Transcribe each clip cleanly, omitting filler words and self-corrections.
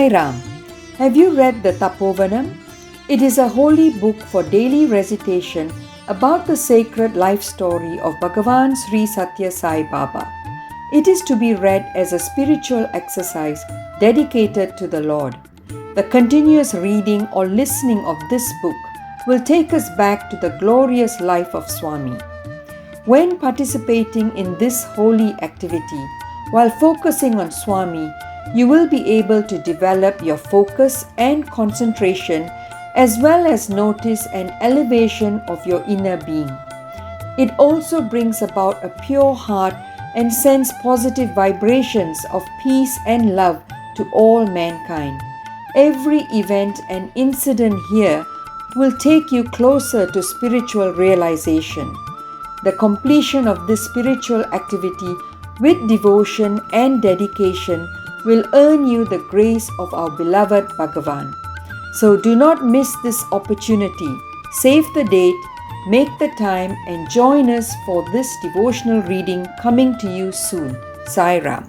Sai Ram. Have you read the Tapovanam? It is a holy book for daily recitation about the sacred life story of Bhagavan Sri Sathya Sai Baba. It is to be read as a spiritual exercise dedicated to the Lord. The continuous reading or listening of this book will take us back to the glorious life of Swami. When participating in this holy activity, while focusing on Swami, you will be able to develop your focus and concentration as well as notice an elevation of your inner being. It also brings about a pure heart and sends positive vibrations of peace and love to all mankind. Every event and incident here will take you closer to spiritual realization. The completion of this spiritual activity with devotion and dedication will earn you the grace of our beloved Bhagavan. So do not miss this opportunity. Save the date, make the time, and join us for this devotional reading coming to you soon. Sai Ram.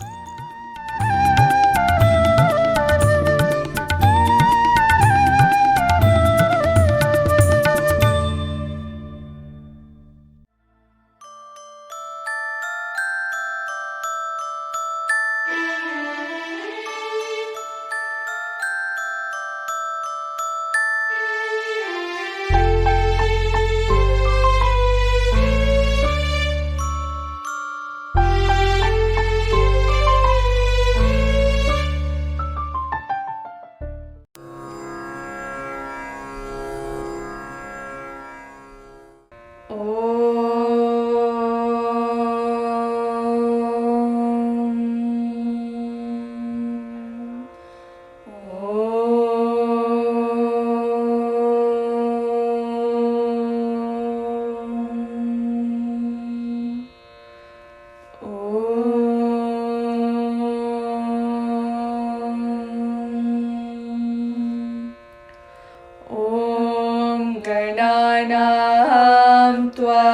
गणानां त्वा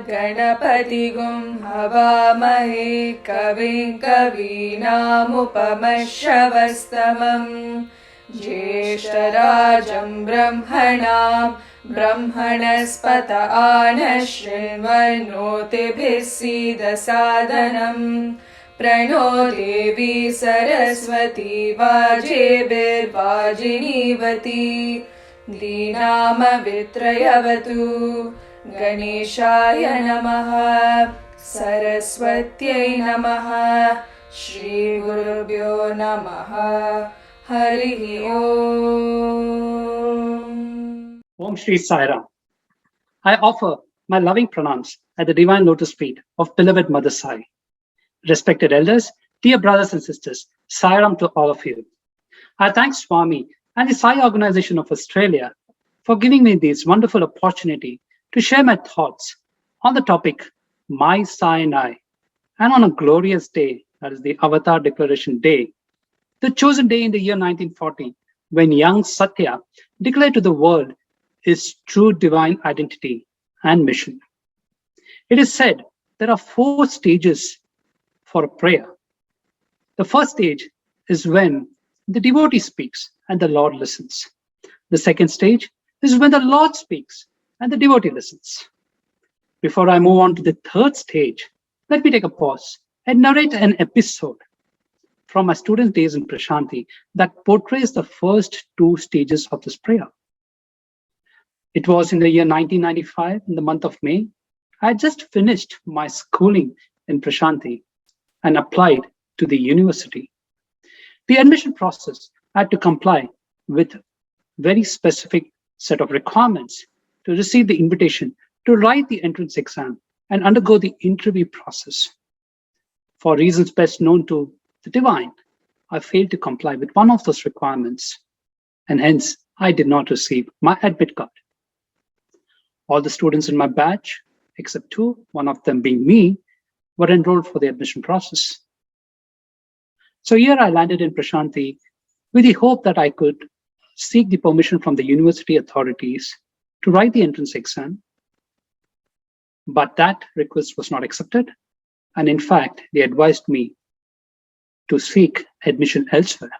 गणपतिगुं हवामहे कविं कवीनामुपमश्रवस्तमं ज्येष्ठराजं ब्रह्मणां ब्रह्मणस्पत आनः शृण्वन्नोतिभिः सीदसादनम् प्रणो देवी सरस्वती वाजेभिर्वाजिनीवती दीनामवित्रयवतु गणेशाय नमः सरस्वत्यै नमः श्रीगुरुभ्यो नमः हरिः ओम्. Om Shri Sai Ram. I offer my loving pranams at the divine lotus feet of beloved Mother Sai. Respected elders, dear brothers and sisters, Sai Ram to all of you. I thank Swami and the Sai Organization of Australia for giving me this wonderful opportunity to share my thoughts on the topic My Sai and I, and on a glorious day, that is the Avatar Declaration Day, the chosen day in the year 1940, when young Sathya declared to the world his true divine identity and mission. It is said there are 4 stages for a prayer. The first stage is when the devotee speaks and the Lord listens. The second stage is when the Lord speaks and the devotee listens. Before I move on to the third stage, let me take a pause and narrate an episode from my student days in Prashanti that portrays the first 2 stages of this prayer. It was in the year 1995, in the month of May. I had just finished my schooling in Prashanti and applied to the university. The admission process had to comply with very specific set of requirements to receive the invitation to write the entrance exam and undergo the interview process. For reasons best known to the divine, I failed to comply with one of those requirements, and hence I did not receive my admit card. All the students in my batch, except 2, one of them being me, were enrolled for the admission process. So here I landed in Prashanti with the hope that I could seek the permission from the university authorities to write the entrance exam. But that request was not accepted. And in fact, they advised me to seek admission elsewhere.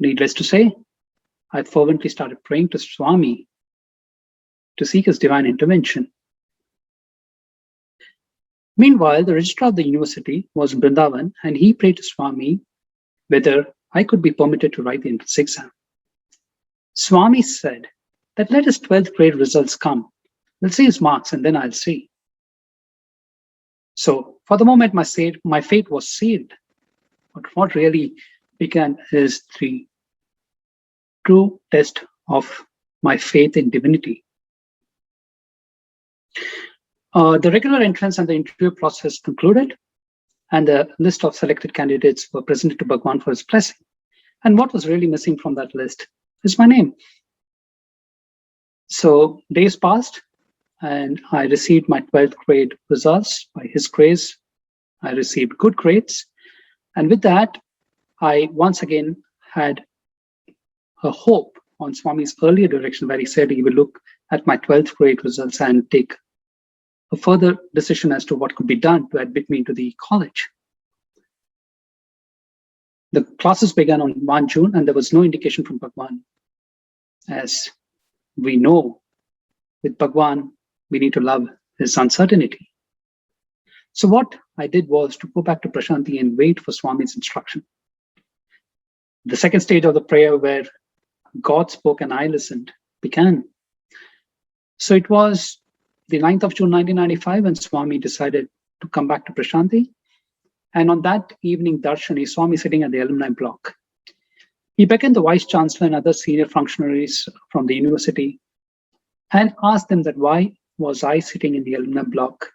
Needless to say, I fervently started praying to Swami to seek his divine intervention. Meanwhile, the registrar of the university was in Vrindavan, and he prayed to Swami whether I could be permitted to write the entrance exam. Swami said that let his 12th grade results come. We'll see his marks and then I'll see. So for the moment, my fate was sealed. But what really began is the true test of my faith in divinity. The regular entrance and the interview process concluded, and the list of selected candidates were presented to Bhagwan for his blessing. And what was really missing from that list is my name. So days passed, and I received my 12th grade results. By his grace, I received good grades. And with that, I once again had a hope on Swami's earlier direction, where he said he will look at my 12th grade results and take a further decision as to what could be done to admit me into the college. The classes began on 1 June, and there was no indication from Bhagwan. As we know, with Bhagwan, we need to love his uncertainty. So what I did was to go back to Prashanti and wait for Swami's instruction. The second stage of the prayer, where God spoke and I listened, began. So it was the 9th of June 1995 when Swami decided to come back to Prashanti. And on that evening darshan, he saw me sitting at the alumni block. He beckoned the vice chancellor and other senior functionaries from the university and asked them that why was I sitting in the alumni block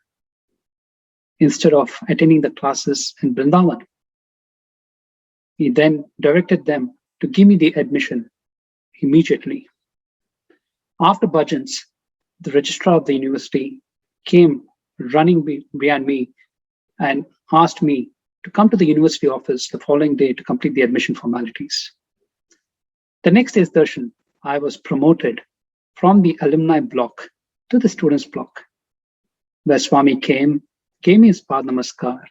instead of attending the classes in Vrindavan. He then directed them to give me the admission immediately. After bhajans, the registrar of the university came running behind me and asked me to come to the university office the following day to complete the admission formalities. The next day's darshan, I was promoted from the alumni block to the students block, where Swami came, gave me his Pad Namaskar.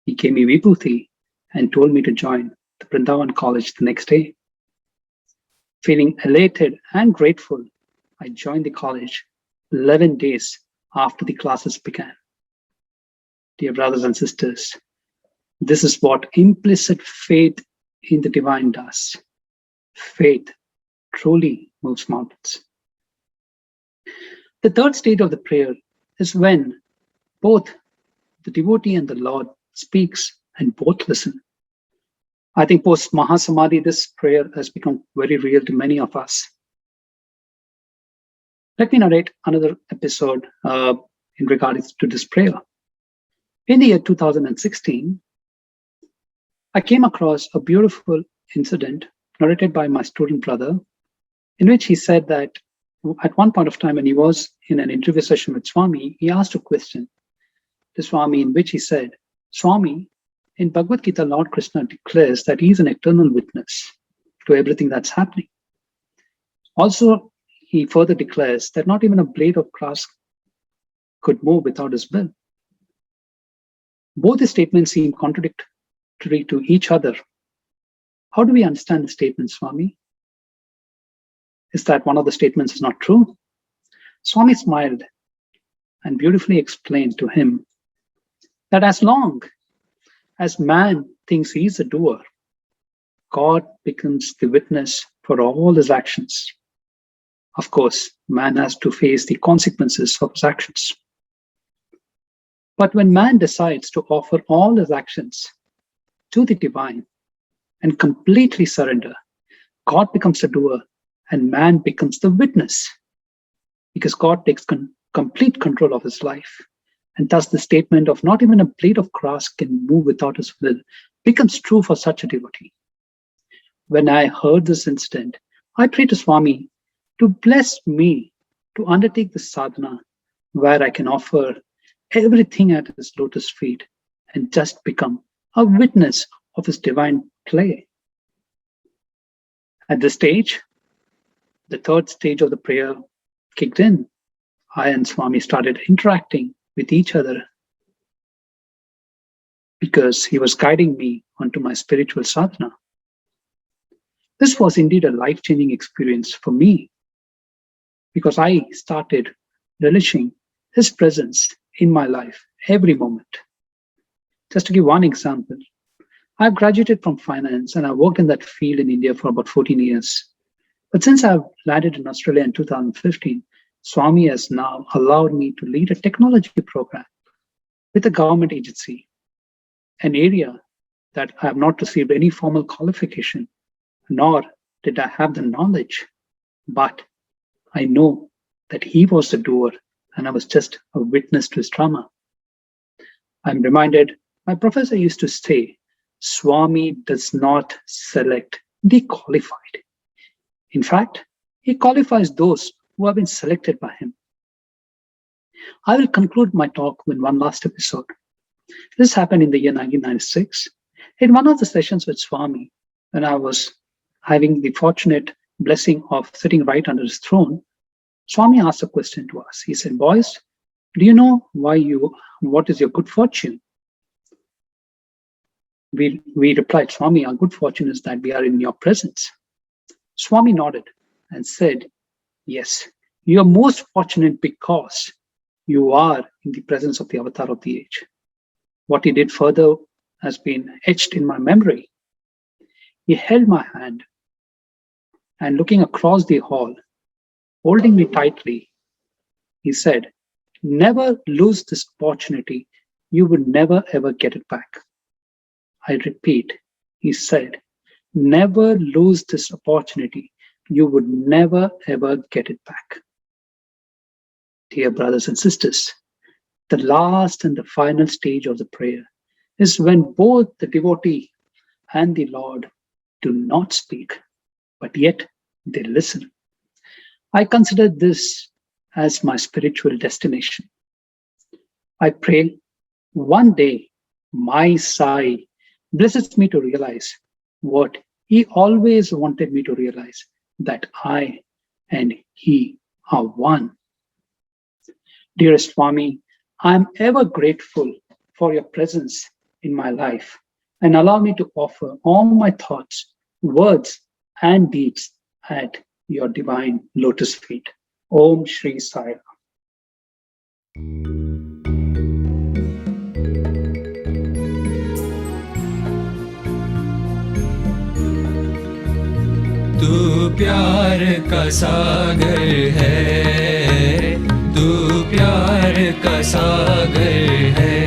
He gave me Vibhuti and told me to join the Vrindavan College the next day. Feeling elated and grateful, I joined the college 11 days after the classes began. Dear brothers and sisters, this is what implicit faith in the divine does. Faith truly moves mountains. The third stage of the prayer is when both the devotee and the Lord speaks and both listen. I think post Mahasamadhi, this prayer has become very real to many of us. Let me narrate another episode in regards to this prayer. In the year 2016, I came across a beautiful incident narrated by my student brother, in which he said that at one point of time when he was in an interview session with Swami, he asked a question to Swami in which he said, Swami, in Bhagavad Gita, Lord Krishna declares that he is an eternal witness to everything that's happening. Also, he further declares that not even a blade of grass could move without his will. Both the statements seem contradictory to each other. How do we understand the statement, Swami? Is that one of the statements is not true? Swami smiled and beautifully explained to him that as long as man thinks he is a doer, God becomes the witness for all his actions. Of course, man has to face the consequences of his actions. But when man decides to offer all his actions to the divine and completely surrender, God becomes the doer and man becomes the witness, because God takes complete control of his life. And thus the statement of not even a blade of grass can move without his will becomes true for such a devotee. When I heard this incident, I prayed to Swami to bless me to undertake this sadhana where I can offer everything at his lotus feet and just become a witness of his divine play. At this stage, the third stage of the prayer kicked in. I and Swami started interacting with each other because he was guiding me onto my spiritual sadhana. This was indeed a life-changing experience for me because I started relishing his presence in my life every moment. Just to give one example, I've graduated from finance and I worked in that field in India for about 14 years. But since I've landed in Australia in 2015, Swami has now allowed me to lead a technology program with a government agency, an area that I have not received any formal qualification, nor did I have the knowledge. But I know that he was the doer and I was just a witness to his drama. I'm reminded, my professor used to say, Swami does not select the qualified. In fact, he qualifies those who have been selected by him. I will conclude my talk with one last episode. This happened in the year 1996. In one of the sessions with Swami, when I was having the fortunate blessing of sitting right under his throne, Swami asked a question to us. He said, boys, do you know what is your good fortune? We replied, Swami, our good fortune is that we are in your presence. Swami nodded and said, yes, you are most fortunate because you are in the presence of the avatar of the age. What he did further has been etched in my memory. He held my hand and looking across the hall, holding me tightly, he said, never lose this opportunity. You would never ever get it back. I repeat, he said, never lose this opportunity. You would never ever get it back. Dear brothers and sisters, the last and the final stage of the prayer is when both the devotee and the Lord do not speak, but yet they listen. I consider this as my spiritual destination. I pray one day my Sai blesses me to realize what he always wanted me to realize, that I and he are one. Dearest Swami, I am ever grateful for your presence in my life and allow me to offer all my thoughts, words, and deeds at your divine lotus feet. Om Shri Sai Ram. तू प्यार का सागर है, तू प्यार का सागर है,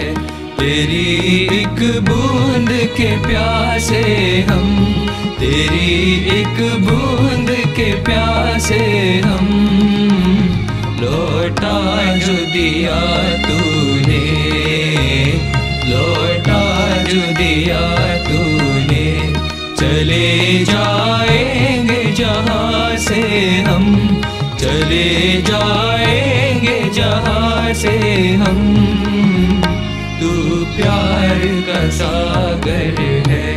तेरी एक बूंद के प्यासे हम, तेरी एक बूंद के प्यासे हम, लौटा जो दिया तूने, लौटा जो दिया तूने, चले जाएंगे जहाँ से हम, चले जाएंगे जहाँ से हम, तू प्यार का सागर है।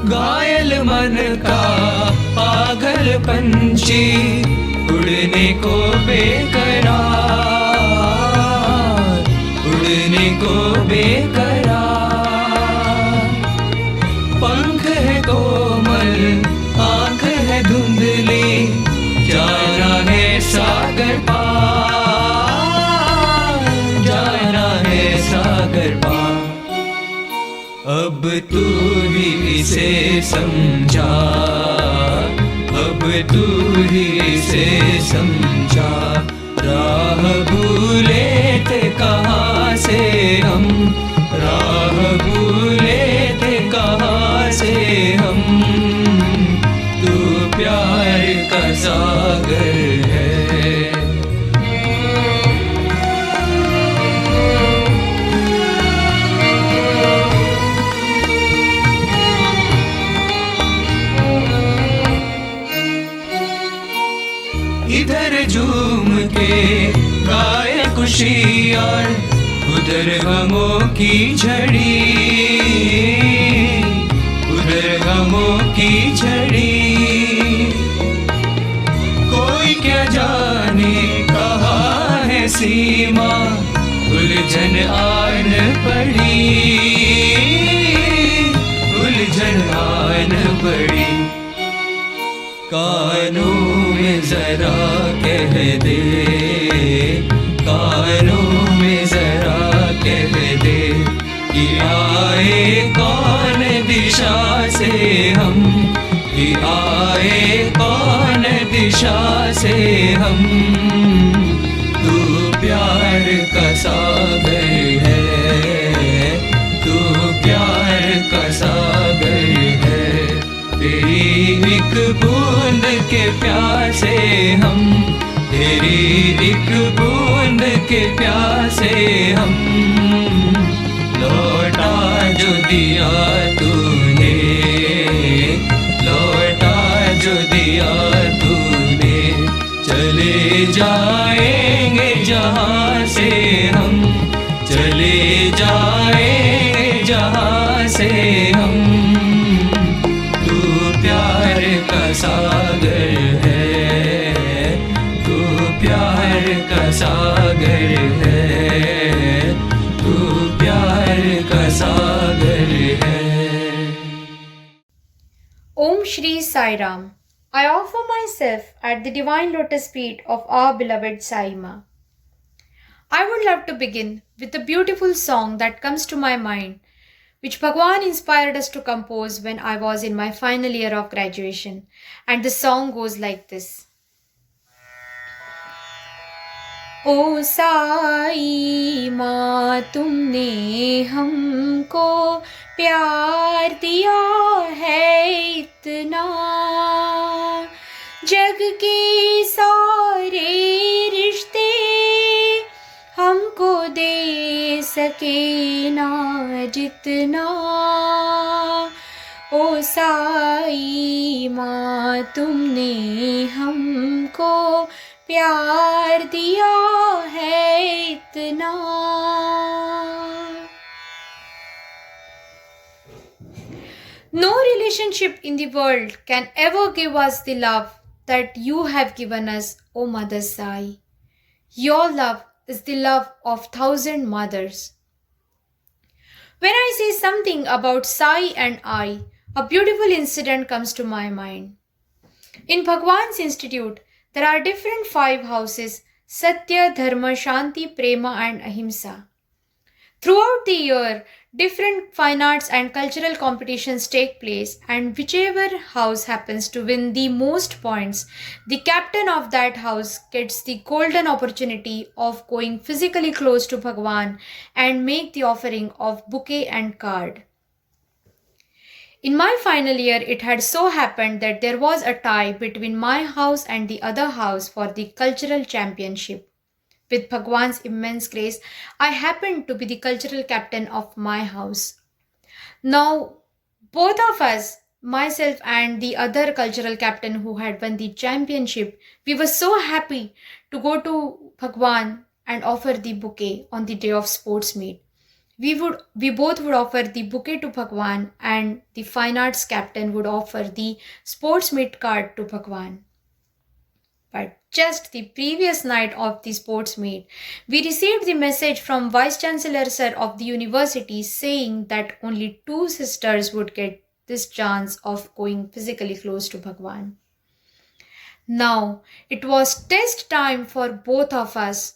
घायल मन का पागल पंछी उड़ने को बेकरार, उड़ने को बेकरार, पंख है कोमल आँख है धुंधली, जाना है सागर पार, जाना है सागर पार। अब तू ही इसे समझा, अब तू ही इसे समझा, राह भूले थे कहाँ से हम, राह भूले थे कहाँ से हम, तू प्यार का सागर है। इधर झूम के गाए खुशियाँ, उधर गमों की झड़ी, उधर गमों की झड़ी, सीमा उलझन आन पड़ी, उलझन आन पड़ी। कानों में जरा कह दे, कानों में जरा कह दे कि आए कौन दिशा से हम, कि आए कौन दिशा से हम। तू प्यार का सागर है, तू प्यार का सागर है। तेरी एक बूंद के प्यासे हम, तेरी एक बूंद के प्यासे हम। लौटा जो दिया तूने, लौटा जो दिया तूने। चले जाएंगे जहाँ से हम, चले जाएंगे जहाँ से हम। तू प्यार का सागर है, तू प्यार का सागर है, तू प्यार का सागर है। Om Shri Sai Ram. I offer myself at the divine lotus feet of our beloved Sai Ma. I would love to begin with a beautiful song that comes to my mind, which Bhagwan inspired us to compose when I was in my final year of graduation. And the song goes like this. ओ साई माँ तुमने हमको प्यार दिया है इतना, जग के सारे रिश्ते हमको दे सके ना जितना। ओ साई माँ तुमने हमको प्यार दिया है इतना। No relationship in the world can ever give us the love that you have given us, O Mother Sai. Your love is the love of 1,000 mothers. When I say something about Sai and I, a beautiful incident comes to my mind. In Bhagwan's Institute, there are different 5 houses: Sathya, Dharma, Shanti, Prema and Ahimsa. Throughout the year, different fine arts and cultural competitions take place, and whichever house happens to win the most points, the captain of that house gets the golden opportunity of going physically close to Bhagwan and make the offering of bouquet and card. In my final year, it had so happened that there was a tie between my house and the other house for the cultural championship. With Bhagwan's immense grace, I happened to be the cultural captain of my house. Now, both of us, myself and the other cultural captain who had won the championship, we were so happy to go to Bhagwan and offer the bouquet on the day of sports meet. We both would offer the bouquet to Bhagwan, and the fine arts captain would offer the sports meet card to Bhagwan. But just the previous night of the sports meet, we received the message from Vice Chancellor Sir of the university saying that only 2 sisters would get this chance of going physically close to Bhagwan. Now, it was test time for both of us.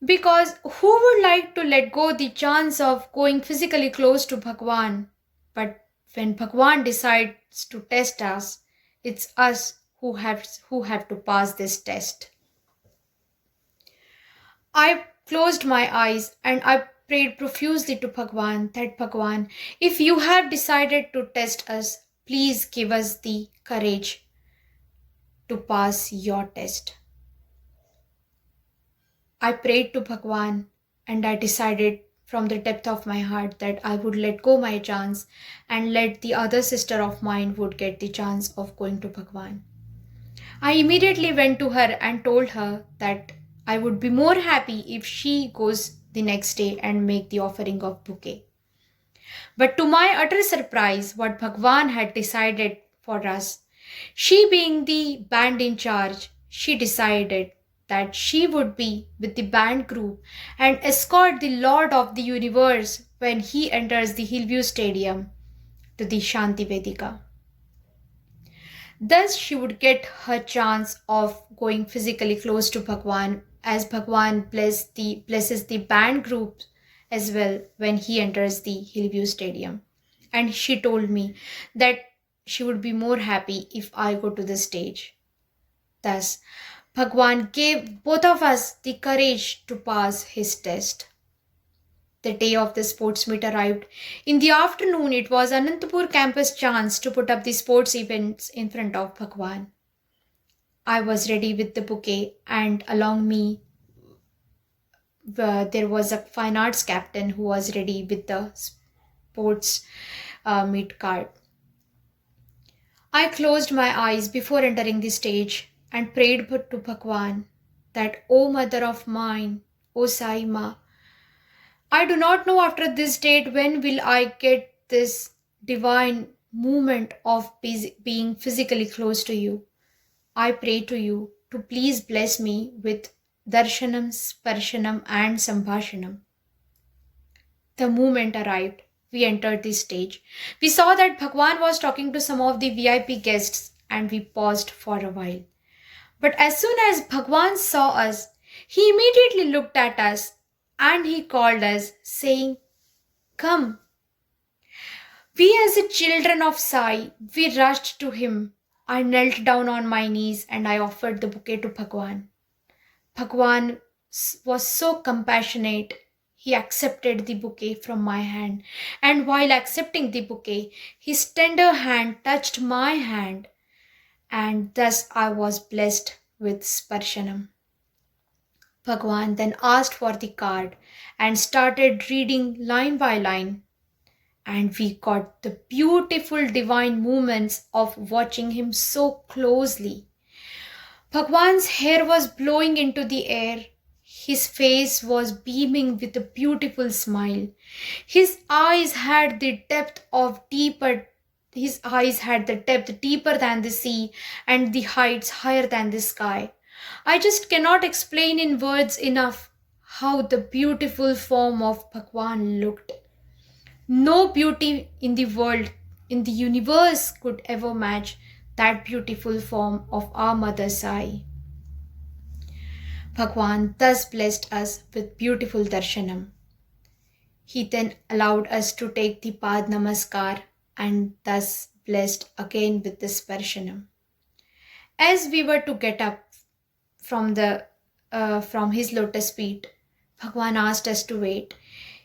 Because who would like to let go the chance of going physically close to Bhagwan? But when Bhagwan decides to test us, it's us who have to pass this test. I closed my eyes and I prayed profusely to Bhagwan that Bhagwan, if you have decided to test us, please give us the courage to pass your test. I prayed to Bhagwan and I decided from the depth of my heart that I would let go my chance and let the other sister of mine would get the chance of going to Bhagwan. I immediately went to her and told her that I would be more happy if she goes the next day and make the offering of bouquet. But to my utter surprise, what Bhagwan had decided for us, she being the band in charge, she decided that she would be with the band group and escort the Lord of the Universe when he enters the Hillview Stadium to the Shanti Vedika. Thus, she would get her chance of going physically close to Bhagwan, as Bhagwan blesses the band group as well when he enters the Hillview Stadium. And she told me that she would be more happy if I go to the stage. Thus, Bhagwan gave both of us the courage to pass his test. The day of the sports meet arrived. In the afternoon, it was Anantapur campus chance to put up the sports events in front of Bhagwan. I was ready with the bouquet, and along me, there was a fine arts captain who was ready with the sports meet card. I closed my eyes before entering the stage and prayed to Bhagwan that, O Mother of mine, O Sai Ma, I do not know after this date when will I get this divine moment of being physically close to you. I pray to you to please bless me with darshanam, sparshanam and sambhashanam. The moment arrived. We entered the stage. We saw that Bhagwan was talking to some of the VIP guests and we paused for a while. But as soon as Bhagwan saw us, he immediately looked at us and he called us, saying, Come. We as the children of Sai, we rushed to him. I knelt down on my knees and I offered the bouquet to Bhagwan. Bhagwan was so compassionate. He accepted the bouquet from my hand, and while accepting the bouquet, his tender hand touched my hand, and thus I was blessed with sparshanam. Bhagwan then asked for the card and started reading line by line, and we got the beautiful divine moments of watching him so closely. Bhagwan's hair was blowing into the air. His face was beaming with a beautiful smile. His eyes had the depth deeper than the sea and the heights higher than the sky. I just cannot explain in words enough how the beautiful form of Bhagwan looked. No beauty in the world, in the universe could ever match that beautiful form of our Mother Sai. Bhagwan thus blessed us with beautiful darshanam. He then allowed us to take the Pad Namaskar and thus blessed again with the sparshanam. As we were to get up from his lotus feet, Bhagwan asked us to wait.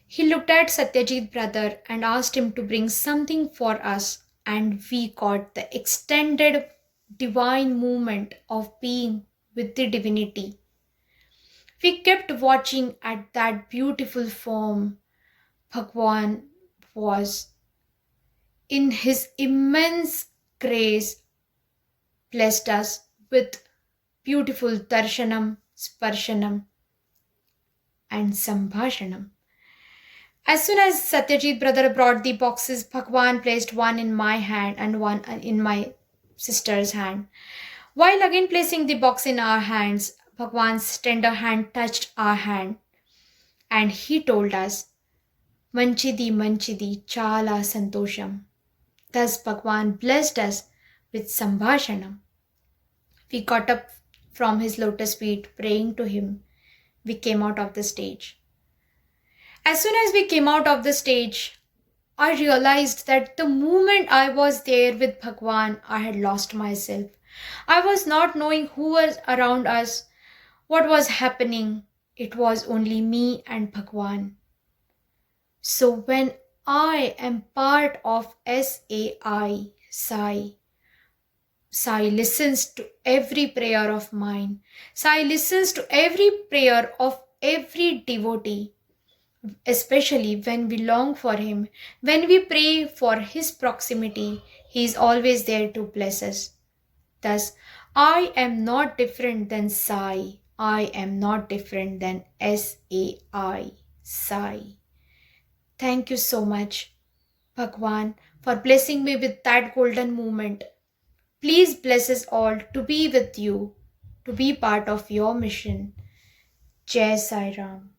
He looked at Satyajit brother and asked him to bring something for us, and we got the extended divine moment of being with the divinity. We kept watching at that beautiful form. Bhagwan was, in his immense grace, blessed us with beautiful darshanam, sparshanam and sambhashanam. As soon as Satyajit brother brought the boxes, Bhagwan placed one in my hand and one in my sister's hand. While again placing the box in our hands, Bhagwan's tender hand touched our hand and he told us, Manchidi Manchidi Chala Santosham. Thus Bhagwan blessed us with Sambhashanam. We got up from his lotus feet praying to him. We came out of the stage. As soon as we came out of the stage, I realized that the moment I was there with Bhagwan, I had lost myself. I was not knowing who was around us, what was happening. It was only me and Bhagwan. So when I am part of SAI, Sai listens to every prayer of mine. Sai listens to every prayer of every devotee, especially when we long for him. When we pray for his proximity, he is always there to bless us. Thus, I am not different than Sai. I am not different than SAI, Sai. Thank you so much, Bhagwan, for blessing me with that golden moment. Please bless us all to be with you. to be part of your mission. Jai Sai Ram.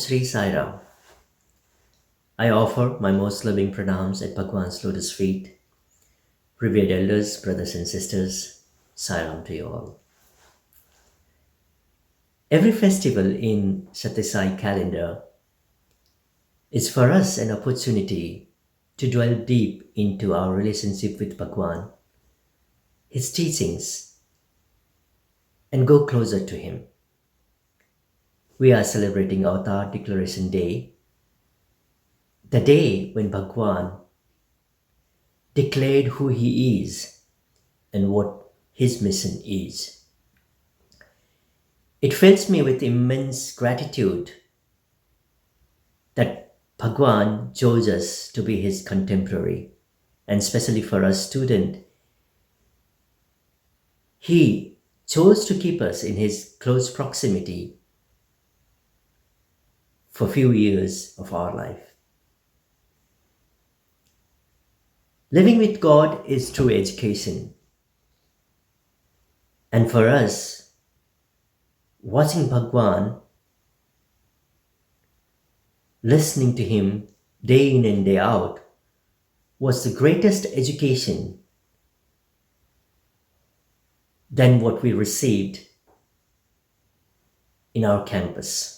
Sri Sai Ram. I offer my most loving pranams at Bhagwan's lotus feet. Revered elders, brothers and sisters, Sai Ram to you all. Every festival in Sathya Sai calendar is for us an opportunity to dwell deep into our relationship with Bhagwan, his teachings, and go closer to him. We are celebrating Avatar Declaration Day, the day when Bhagwan declared who he is and what his mission is. It fills me with immense gratitude that Bhagwan chose us to be his contemporary, and especially for us students, he chose to keep us in his close proximity for few years of our life. Living with God is true education. And for us, watching Bhagwan, listening to him day in and day out, was the greatest education than what we received in our campus.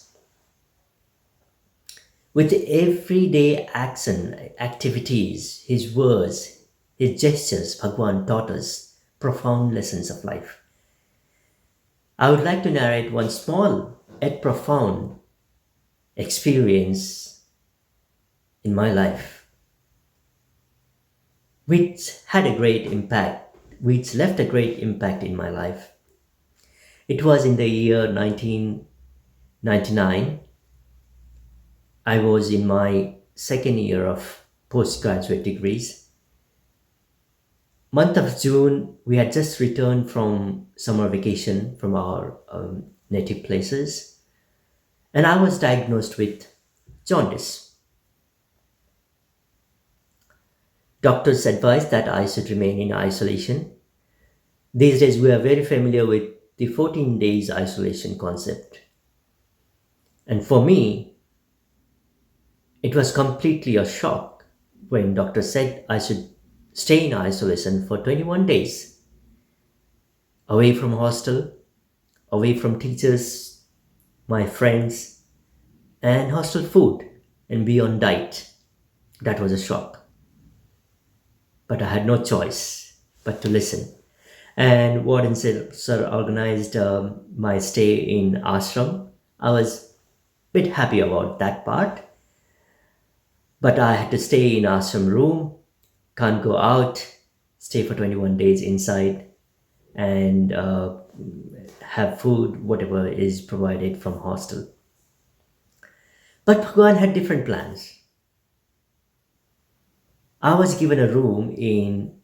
With everyday activities, his words, his gestures, Bhagwan taught us profound lessons of life. I would like to narrate one small yet profound experience in my life, which had a great impact, which left a great impact in my life. It was in the year 1999. I was in my second year of postgraduate degrees. Month of June, we had just returned from summer vacation from our native places, and I was diagnosed with jaundice. Doctors advised that I should remain in isolation. These days, we are very familiar with the 14 days isolation concept. And for me, it was completely a shock when doctor said I should stay in isolation for 21 days, away from hostel, away from teachers, my friends, and hostel food, and be on diet. That was a shock. But I had no choice but to listen. And warden sir organized my stay in ashram. I was a bit happy about that part. But I had to stay in ashram room, can't go out, stay for 21 days inside, and have food, whatever is provided from hostel. But Bhagwan had different plans. I was given a room in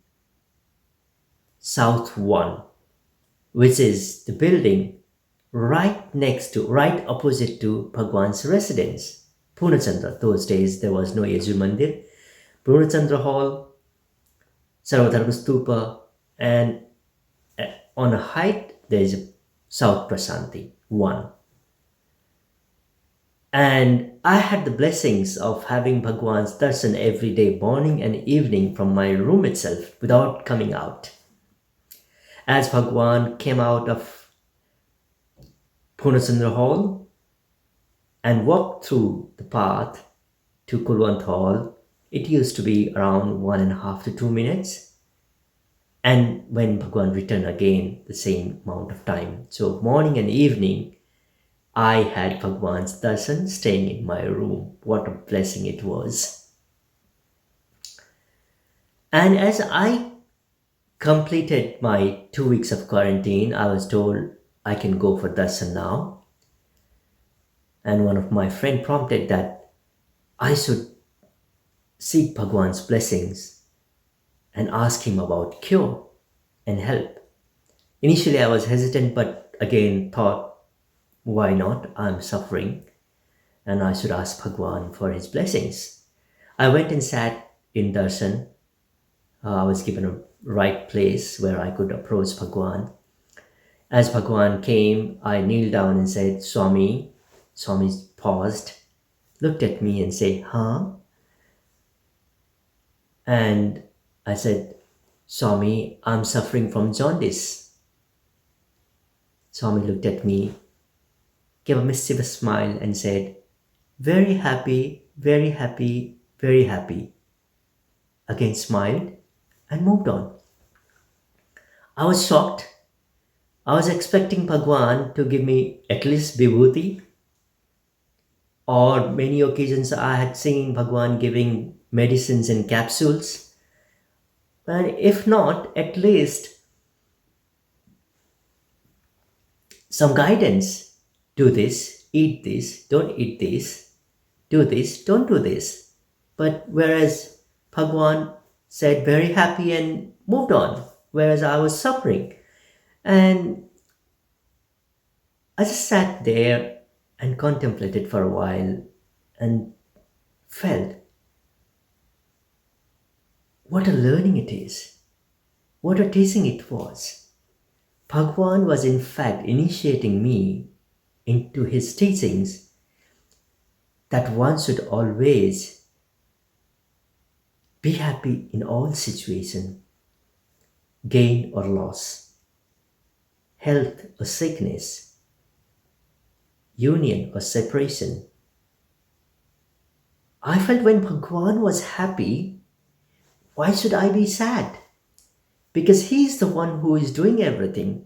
South 1, which is the building right opposite to Bhagwan's residence. Purnachandra. Those days there was no Yajur Mandir. Purnachandra Hall, Sarvadharma Stupa, and on a height there is South Prasanthi 1. And I had the blessings of having Bhagwan's darshan every day, morning and evening, from my room itself without coming out. As Bhagwan came out of Purnachandra Hall and walked through the path to Kulwant Hall, it used to be around 1.5 to 2 minutes. And when Bhagwan returned again, the same amount of time. So morning and evening, I had Bhagwan's darshan staying in my room. What a blessing it was. And as I completed my 2 weeks of quarantine, I was told I can go for darshan now. And one of my friends prompted that I should seek Bhagwan's blessings and ask him about cure and help. Initially I was hesitant, but again thought, why not? I'm suffering and I should ask Bhagwan for his blessings. I went and sat in darshan. I was given a right place where I could approach Bhagwan. As Bhagwan came, I kneeled down and said, Swami. Swami paused looked at me and said, huh? And I said, Swami, I'm suffering from jaundice. Swami looked at me, gave a mischievous smile and said, very happy, very happy, very happy. Again smiled and moved on. I was shocked. I was expecting Bhagwan to give me at least vibhuti, or many occasions I had seen Bhagwan giving medicines in capsules. And if not, at least some guidance. Do this, eat this, don't eat this, do this, don't do this. But whereas Bhagwan said very happy and moved on, whereas I was suffering. And I just sat there and contemplated for a while and felt what a learning it is, what a teaching it was. Bhagwan was in fact initiating me into his teachings that one should always be happy in all situations, gain or loss, health or sickness, union or separation. I felt when Bhagwan was happy, why should I be sad? Because he's the one who is doing everything.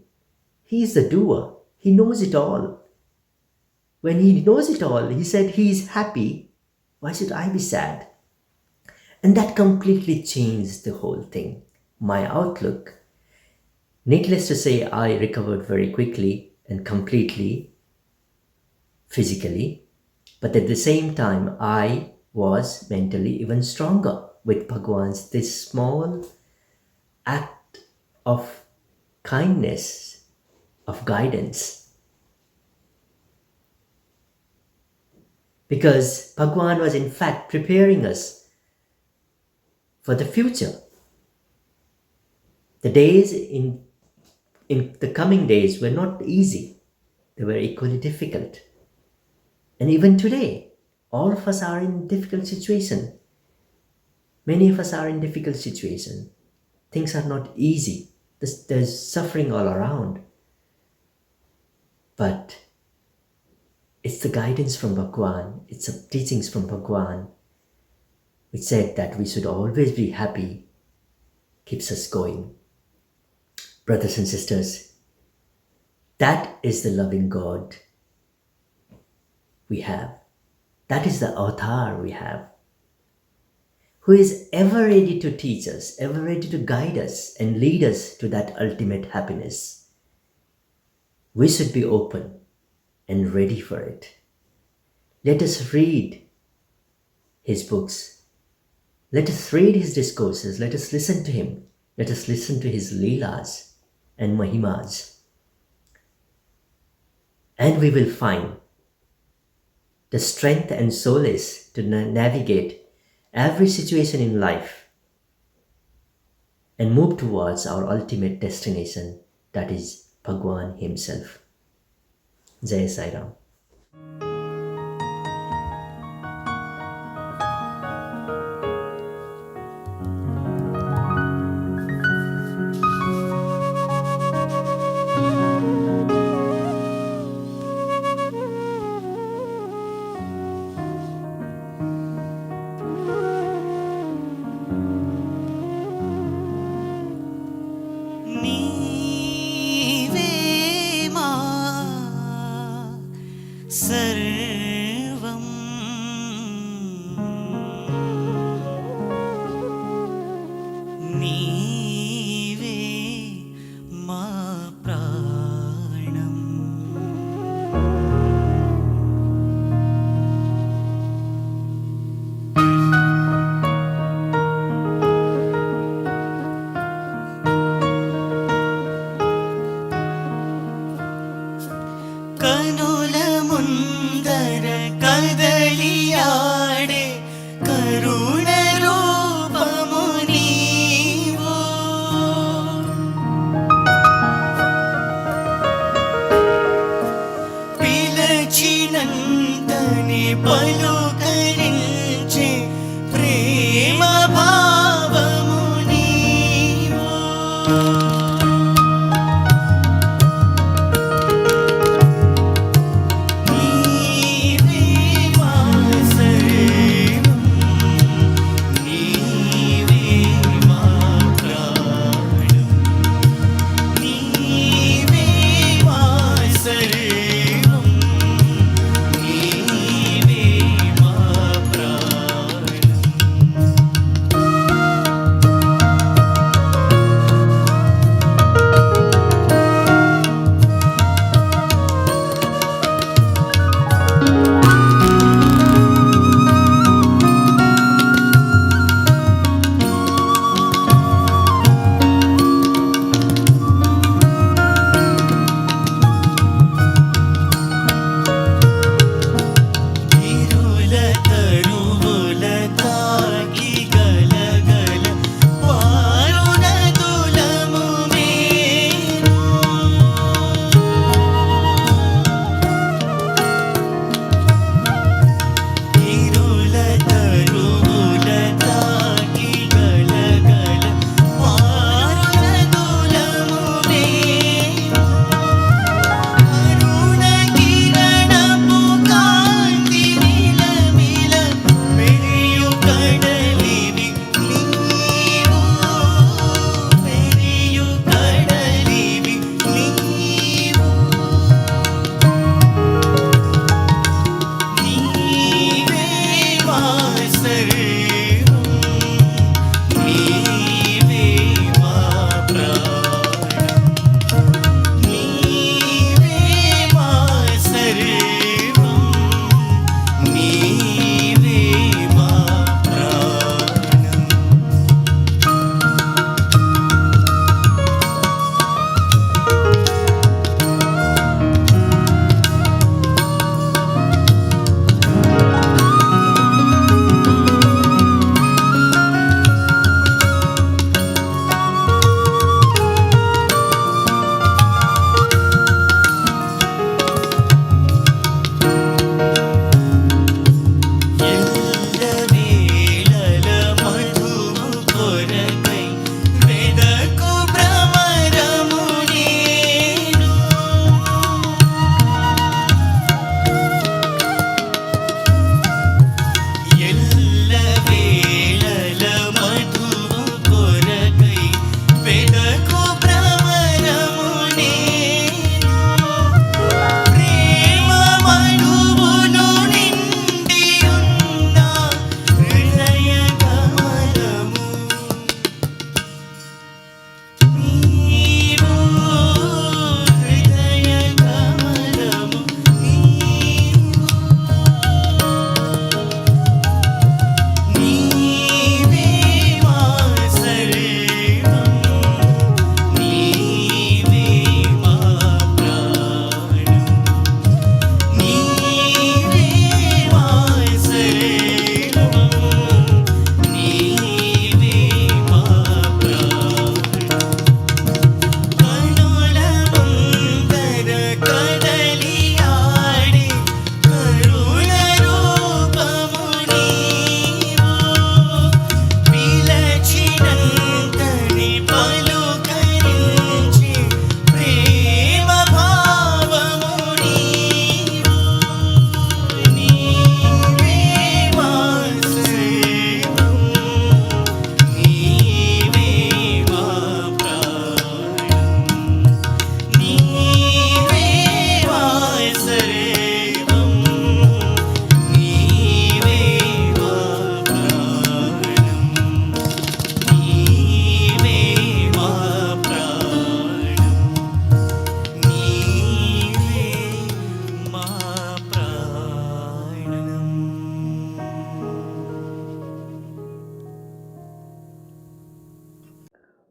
He's the doer. He knows it all. When he knows it all, he said he's happy. Why should I be sad? And that completely changed the whole thing, my outlook. Needless to say, I recovered very quickly and completely, physically. But at the same time, I was mentally even stronger with Bhagwan's this small act of kindness, of guidance. Because Bhagwan was in fact preparing us for the future. The days in the coming days were not easy. They were equally difficult. And even today, all of us are in difficult situation. Many of us are in difficult situation. Things are not easy. There's suffering all around. But it's the guidance from Bhagwan, it's the teachings from Bhagwan, which said that we should always be happy, keeps us going. Brothers and sisters, that is the loving God we have. That is the avatar we have, who is ever ready to teach us, ever ready to guide us and lead us to that ultimate happiness. We should be open and ready for it. Let us read his books. Let us read his discourses. Let us listen to him. Let us listen to his leelas and mahimas. And we will find the strength and solace to navigate every situation in life and move towards our ultimate destination, that is Bhagwan himself. Jai Sai Ram. ನೀವೇ ಮಾ sir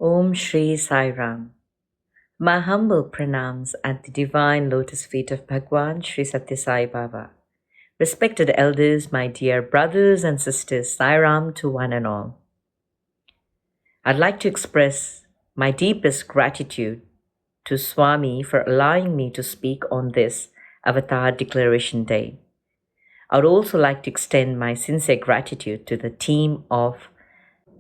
Om Shri Sai Ram. My humble pranams at the divine lotus feet of Bhagwan Shri Sathya Sai Baba. Respected elders, my dear brothers and sisters, Sai Ram to one and all. I'd like to express my deepest gratitude to Swami for allowing me to speak on this Avatar Declaration Day. I would also like to extend my sincere gratitude to the team of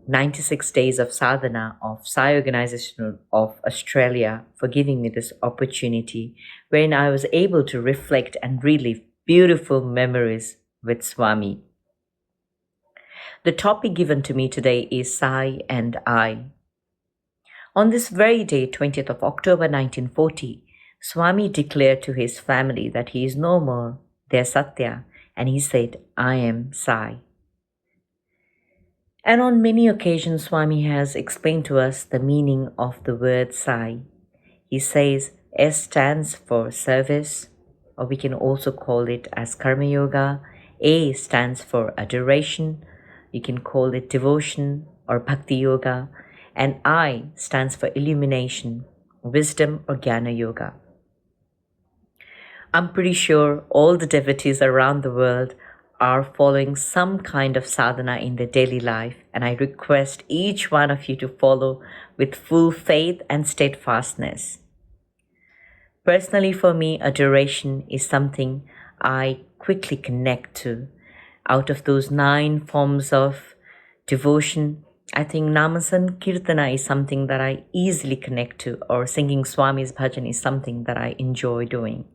96 Days of Sadhana of Sai Organization of Australia for giving me this opportunity wherein I was able to reflect and relive beautiful memories with Swami. The topic given to me today is Sai and I. On this very day, 20th of October 1940, Swami declared to his family that he is no more their Sathya, and he said, I am Sai. And on many occasions, Swami has explained to us the meaning of the word Sai. He says S stands for service, or we can also call it as Karma Yoga. A stands for adoration, you can call it devotion or Bhakti Yoga. And I stands for illumination, wisdom or Jnana Yoga. I'm pretty sure all the devotees around the world are following some kind of sadhana in their daily life, and I request each one of you to follow with full faith and steadfastness. Personally, for me, adoration is something I quickly connect to. Out of those 9 forms of devotion, I think Namasan Kirtana is something that I easily connect to, or singing Swami's bhajan is something that I enjoy doing.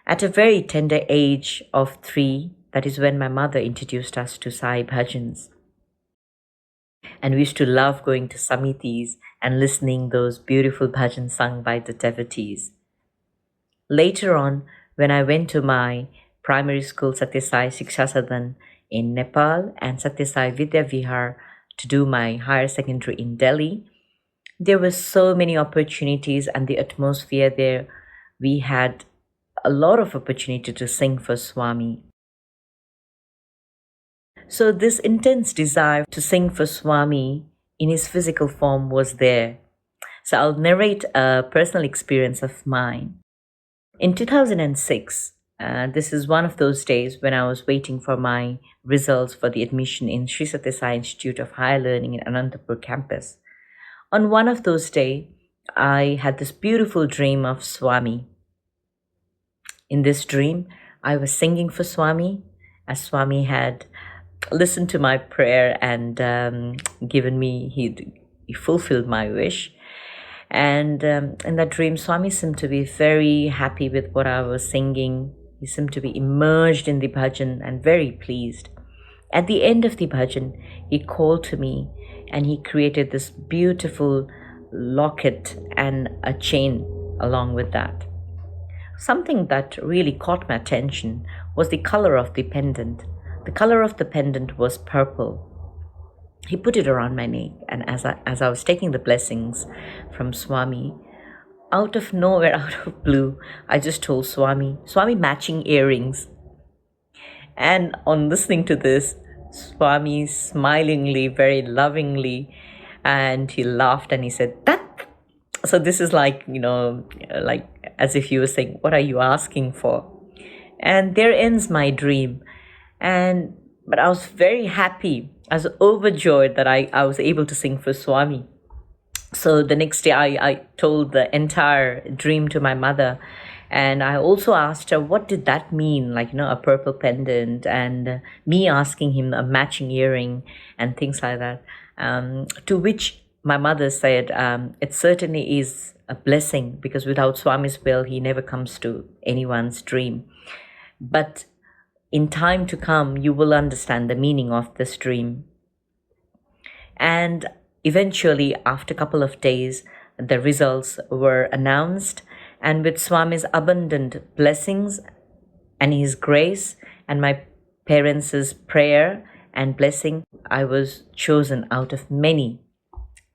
At a very tender age of 3, that is when my mother introduced us to Sai bhajans. And we used to love going to samitis and listening those beautiful bhajans sung by the devotees. Later on, when I went to my primary school, Sathya Sai Shiksha Sadan in Nepal, and Sathya Sai Vidya Vihar to do my higher secondary in Delhi, there were so many opportunities, and the atmosphere there, we had a lot of opportunity to sing for Swami. So this intense desire to sing for Swami in his physical form was there. So I'll narrate a personal experience of mine. In 2006, this is one of those days when I was waiting for my results for the admission in Sri Sathya Sai Institute of Higher Learning in Anantapur campus. On one of those days, I had this beautiful dream of Swami. In this dream, I was singing for Swami, as Swami had listened to my prayer and given me, he fulfilled my wish. And in that dream, Swami seemed to be very happy with what I was singing. He seemed to be immersed in the bhajan and very pleased. At the end of the bhajan, he called to me and he created this beautiful locket and a chain along with that. Something that really caught my attention was the color of the pendant. The color of the pendant was purple. He put it around my neck, and as I was taking the blessings from Swami, out of nowhere, out of blue, I just told Swami, matching earrings. And on listening to this, Swami smilingly, very lovingly, and he laughed and he said, that. So this is like, like as if you were saying, what are you asking for? And there ends my dream. But I was very happy. I was overjoyed that I was able to sing for Swami. So the next day I told the entire dream to my mother. And I also asked her, what did that mean? Like, a purple pendant, and me asking him a matching earring and things like that. To which my mother said, it certainly is a blessing, because without Swami's will, he never comes to anyone's dream. But in time to come, you will understand the meaning of this dream. And eventually, after a couple of days, the results were announced. And with Swami's abundant blessings and his grace and my parents' prayer and blessing, I was chosen out of many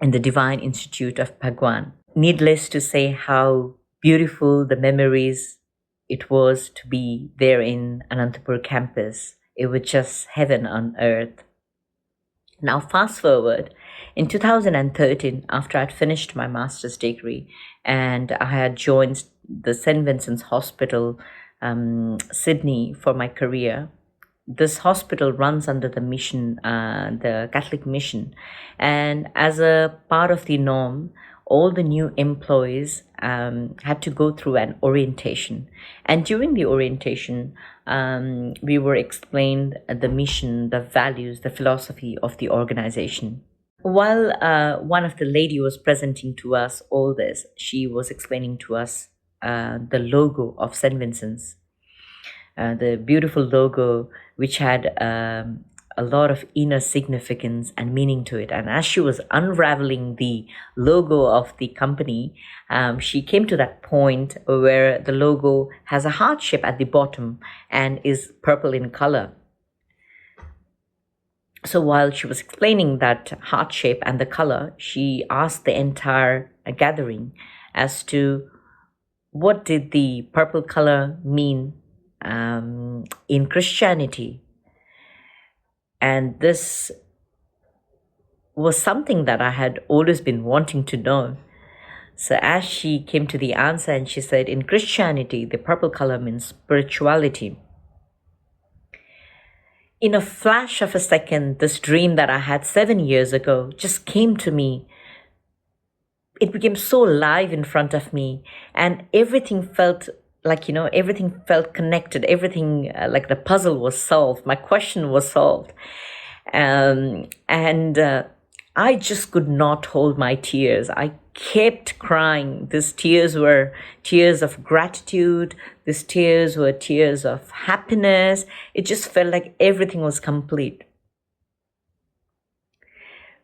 in the Divine Institute of Bhagwan. Needless to say how beautiful the memories it was to be there in Anantapur campus. It was just heaven on earth. Now, fast forward in 2013, after I'd finished my master's degree and I had joined the St. Vincent's Hospital, Sydney, for my career. This hospital runs under the mission, the Catholic mission, and as a part of the norm, all the new employees had to go through an orientation. And during the orientation, we were explained the mission, the values, the philosophy of the organization. While one of the lady was presenting to us all this, she was explaining to us the logo of St. Vincent's, the beautiful logo which had a lot of inner significance and meaning to it. And as she was unraveling the logo of the company, she came to that point where the logo has a heart shape at the bottom and is purple in color. So while she was explaining that heart shape and the color, she asked the entire gathering as to what did the purple color mean in Christianity. And this was something that I had always been wanting to know. So as she came to the answer and she said, in Christianity, the purple color means spirituality. In a flash of a second, this dream that I had 7 years ago just came to me. It became so live in front of me, and everything felt like, everything felt connected. Everything, like the puzzle was solved. My question was solved. And I just could not hold my tears. I kept crying. These tears were tears of gratitude. These tears were tears of happiness. It just felt like everything was complete.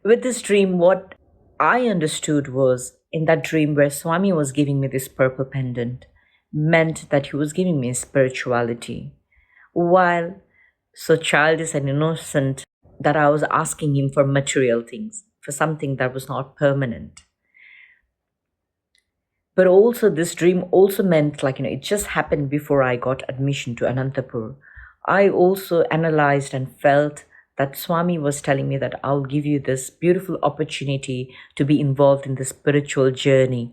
With this dream, what I understood was, in that dream where Swami was giving me this purple pendant, meant that he was giving me spirituality. While so childish and innocent that I was asking him for material things, for something that was not permanent. But also this dream also meant, it just happened before I got admission to Anantapur. I also analyzed and felt that Swami was telling me that I'll give you this beautiful opportunity to be involved in the spiritual journey.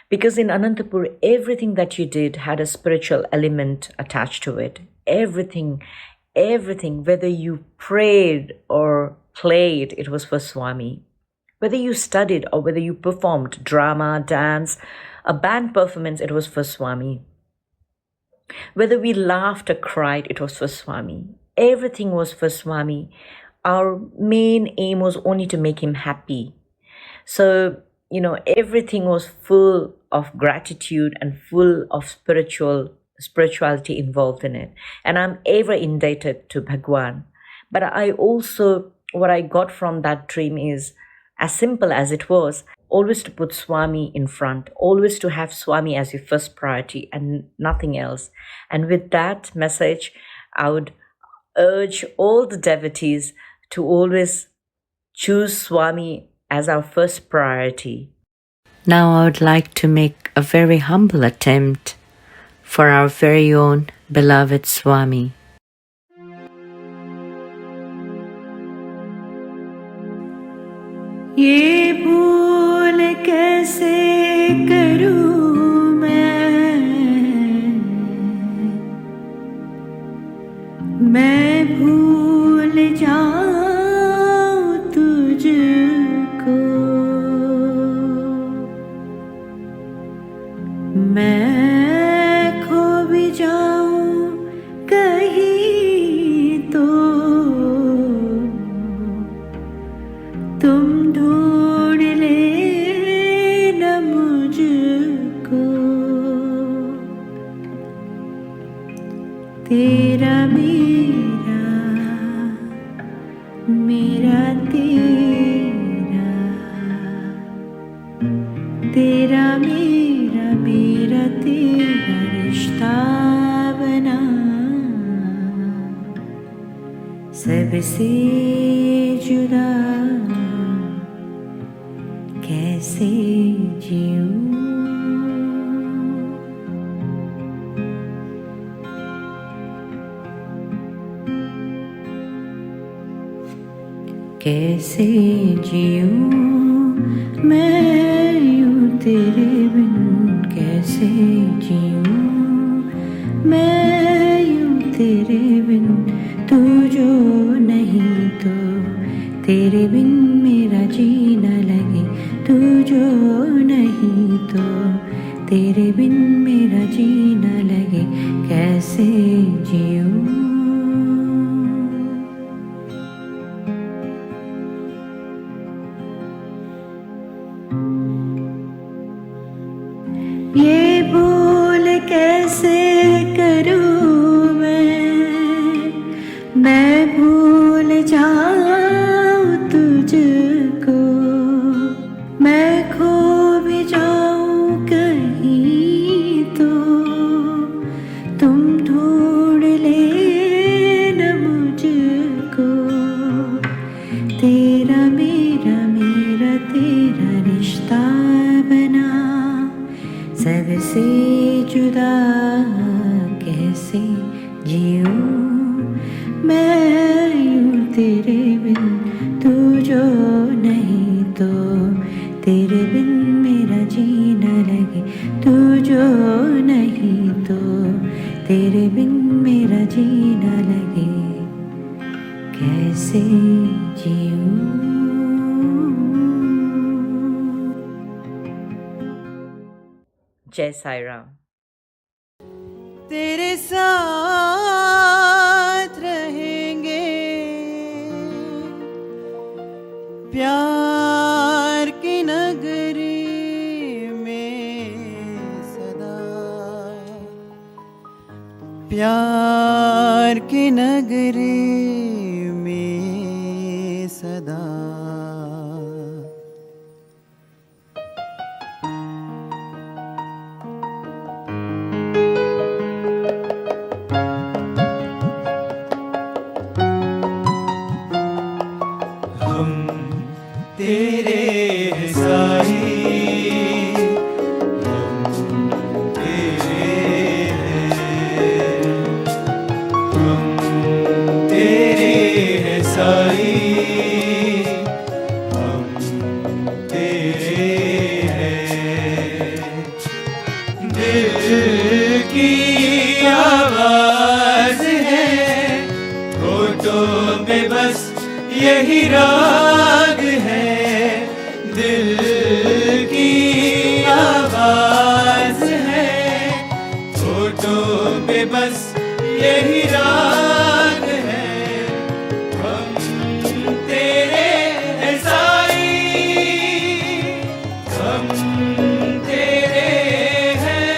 Because in Anantapur, everything that you did had a spiritual element attached to it. Everything, whether you prayed or played, it was for Swami. Whether you studied or whether you performed drama, dance, a band performance, it was for Swami. Whether we laughed or cried, it was for Swami. Everything was for Swami. Our main aim was only to make him happy. So, everything was full of gratitude and full of spirituality involved in it. And I'm ever indebted to Bhagwan. But what I got from that dream is, as simple as it was, always to put Swami in front, always to have Swami as your first priority and nothing else. And with that message, I would urge all the devotees to always choose Swami as our first priority. Now I would like to make a very humble attempt for our very own beloved Swami. ये भूल कैसे करूं मैं भूल जाऊं तुझको मैं खो भी जाऊं कहीं तो तुम ढूंढ लेना मुझको तेरा मेरा मेरा तेरा तेरा मेरा मेरा तेरा रिश्ता बना सबसे जुदा कैसे जीऊं कैसे जीऊं मैं यूं तेरे बिन, कैसे जीऊं मैं यूं तेरे बिन, तू जो नहीं तो तेरे बिन मेरा जीना लगे, तू जो नहीं तो तेरे बिन मेरा जीना लगे, कैसे जीऊं। ये भूल कैसे करूं मैं भूल जाऊं तुझको, मैं खो भी जाऊं कहीं तो तुम ढूंढ लेना मुझको, तेरा मेरा मेरा तेरा रिश्ता बना, सबसे जुदा कैसे जीऊं मैं यूं तेरे बिन, तू जो नहीं तो तेरे बिन मेरा जीना लगे, तू जो नहीं तो तेरे बिन मेरा जीना लगे, कैसे जीऊं। जय साई राम। तेरे साथ रहेंगे प्यार की नगरी में सदा, प्यार की नगरी में सदा। तेरे साई हम तेरे हैं, हम तेरे हैं साई, हम तेरे हैं। दिल की आवाज है होठों में बस यही राग है, दिल की आवाज है होठों में बस यही राग है, हम तेरे हैं साई, हम तेरे हैं,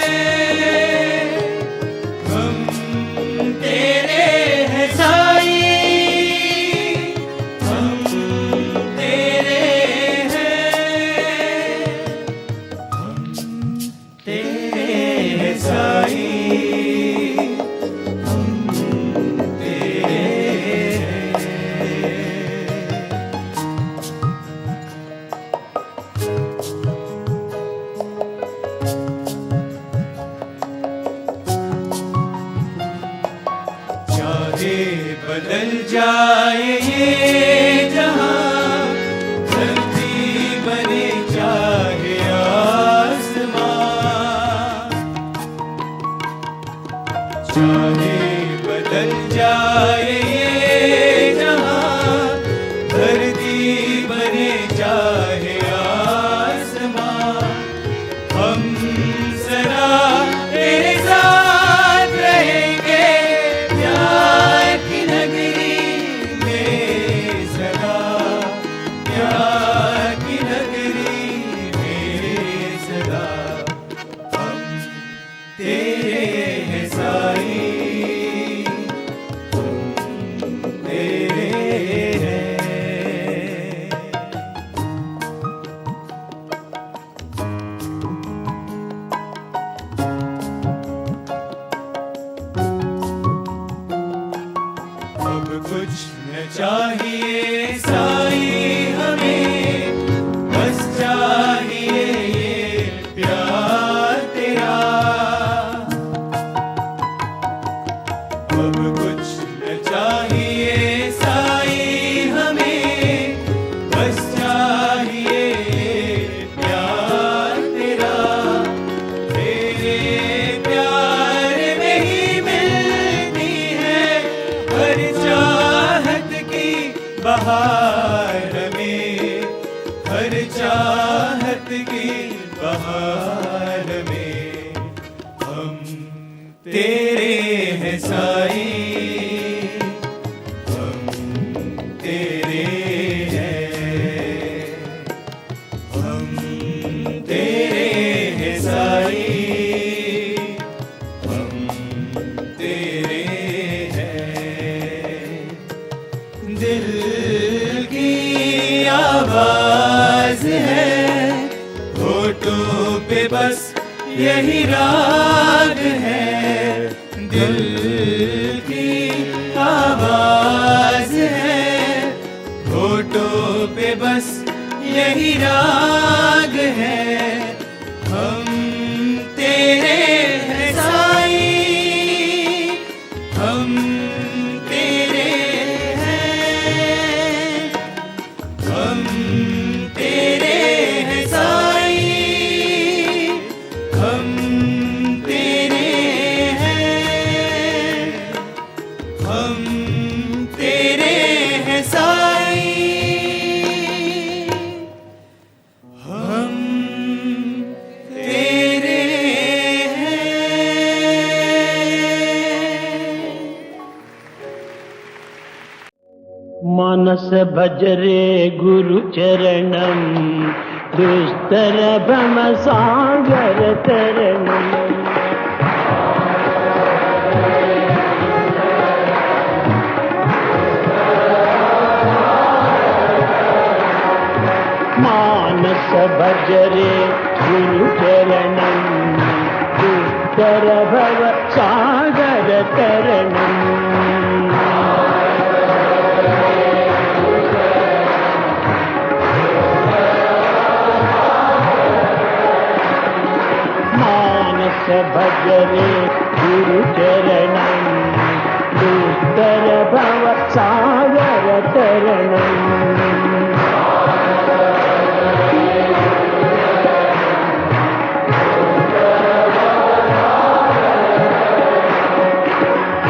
हम तेरे हैं साई, बदल जाए ये जहां, धरती बने चाहे आसमां, चाहे बदल जाए ये जहां, धरती बने चाहे आसमां, हम सदा तेरे साथ रहेंगे प्यार की नगरी में सदा, प्यार की नगरी में सदा, हम तेरे हैं साई, हम तेरे हैं। चाहत की बहार में हम तेरे हैं साईं, हम तेरे हैं, हम तेरे हैं साईं, हम तेरे हैं। दिल की आवाज है, होठों पे बस यही राग है। दिल की आवाज है, होठों पे बस यही राग है। हम तेरे हैं साईं, हम तेरे हैं, हम तेरे हैं साईं, हम तेरे हैं, हम तेरे हैं साईं, हम तेरे मानस भजरे गुरु चरणम दुस्तर भ्रम सागर तरणम। मानस भजरे गुरु चरणम दुस्तर भव सागर तरणम। भजरे गुरु चरणम दुस्तर भव सागर तरणम।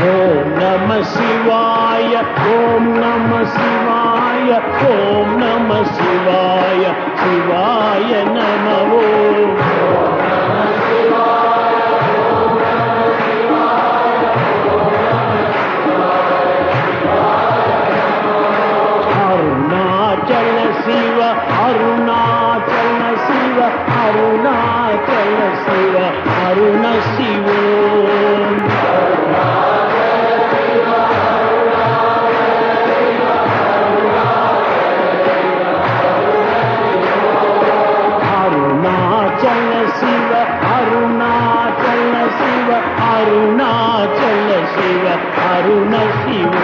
ओम नमः शिवाय, ओम नमः शिवाय, ओम नमः शिवाय, शिवाय नमः। अरुणाचल शिव, अरुणाचल शिव, अरुणाचल शिव, अरुण शिव। अरुणाचल शिव, अरुणाचल शिव, अरुणाचल शिव, अरुण शिव।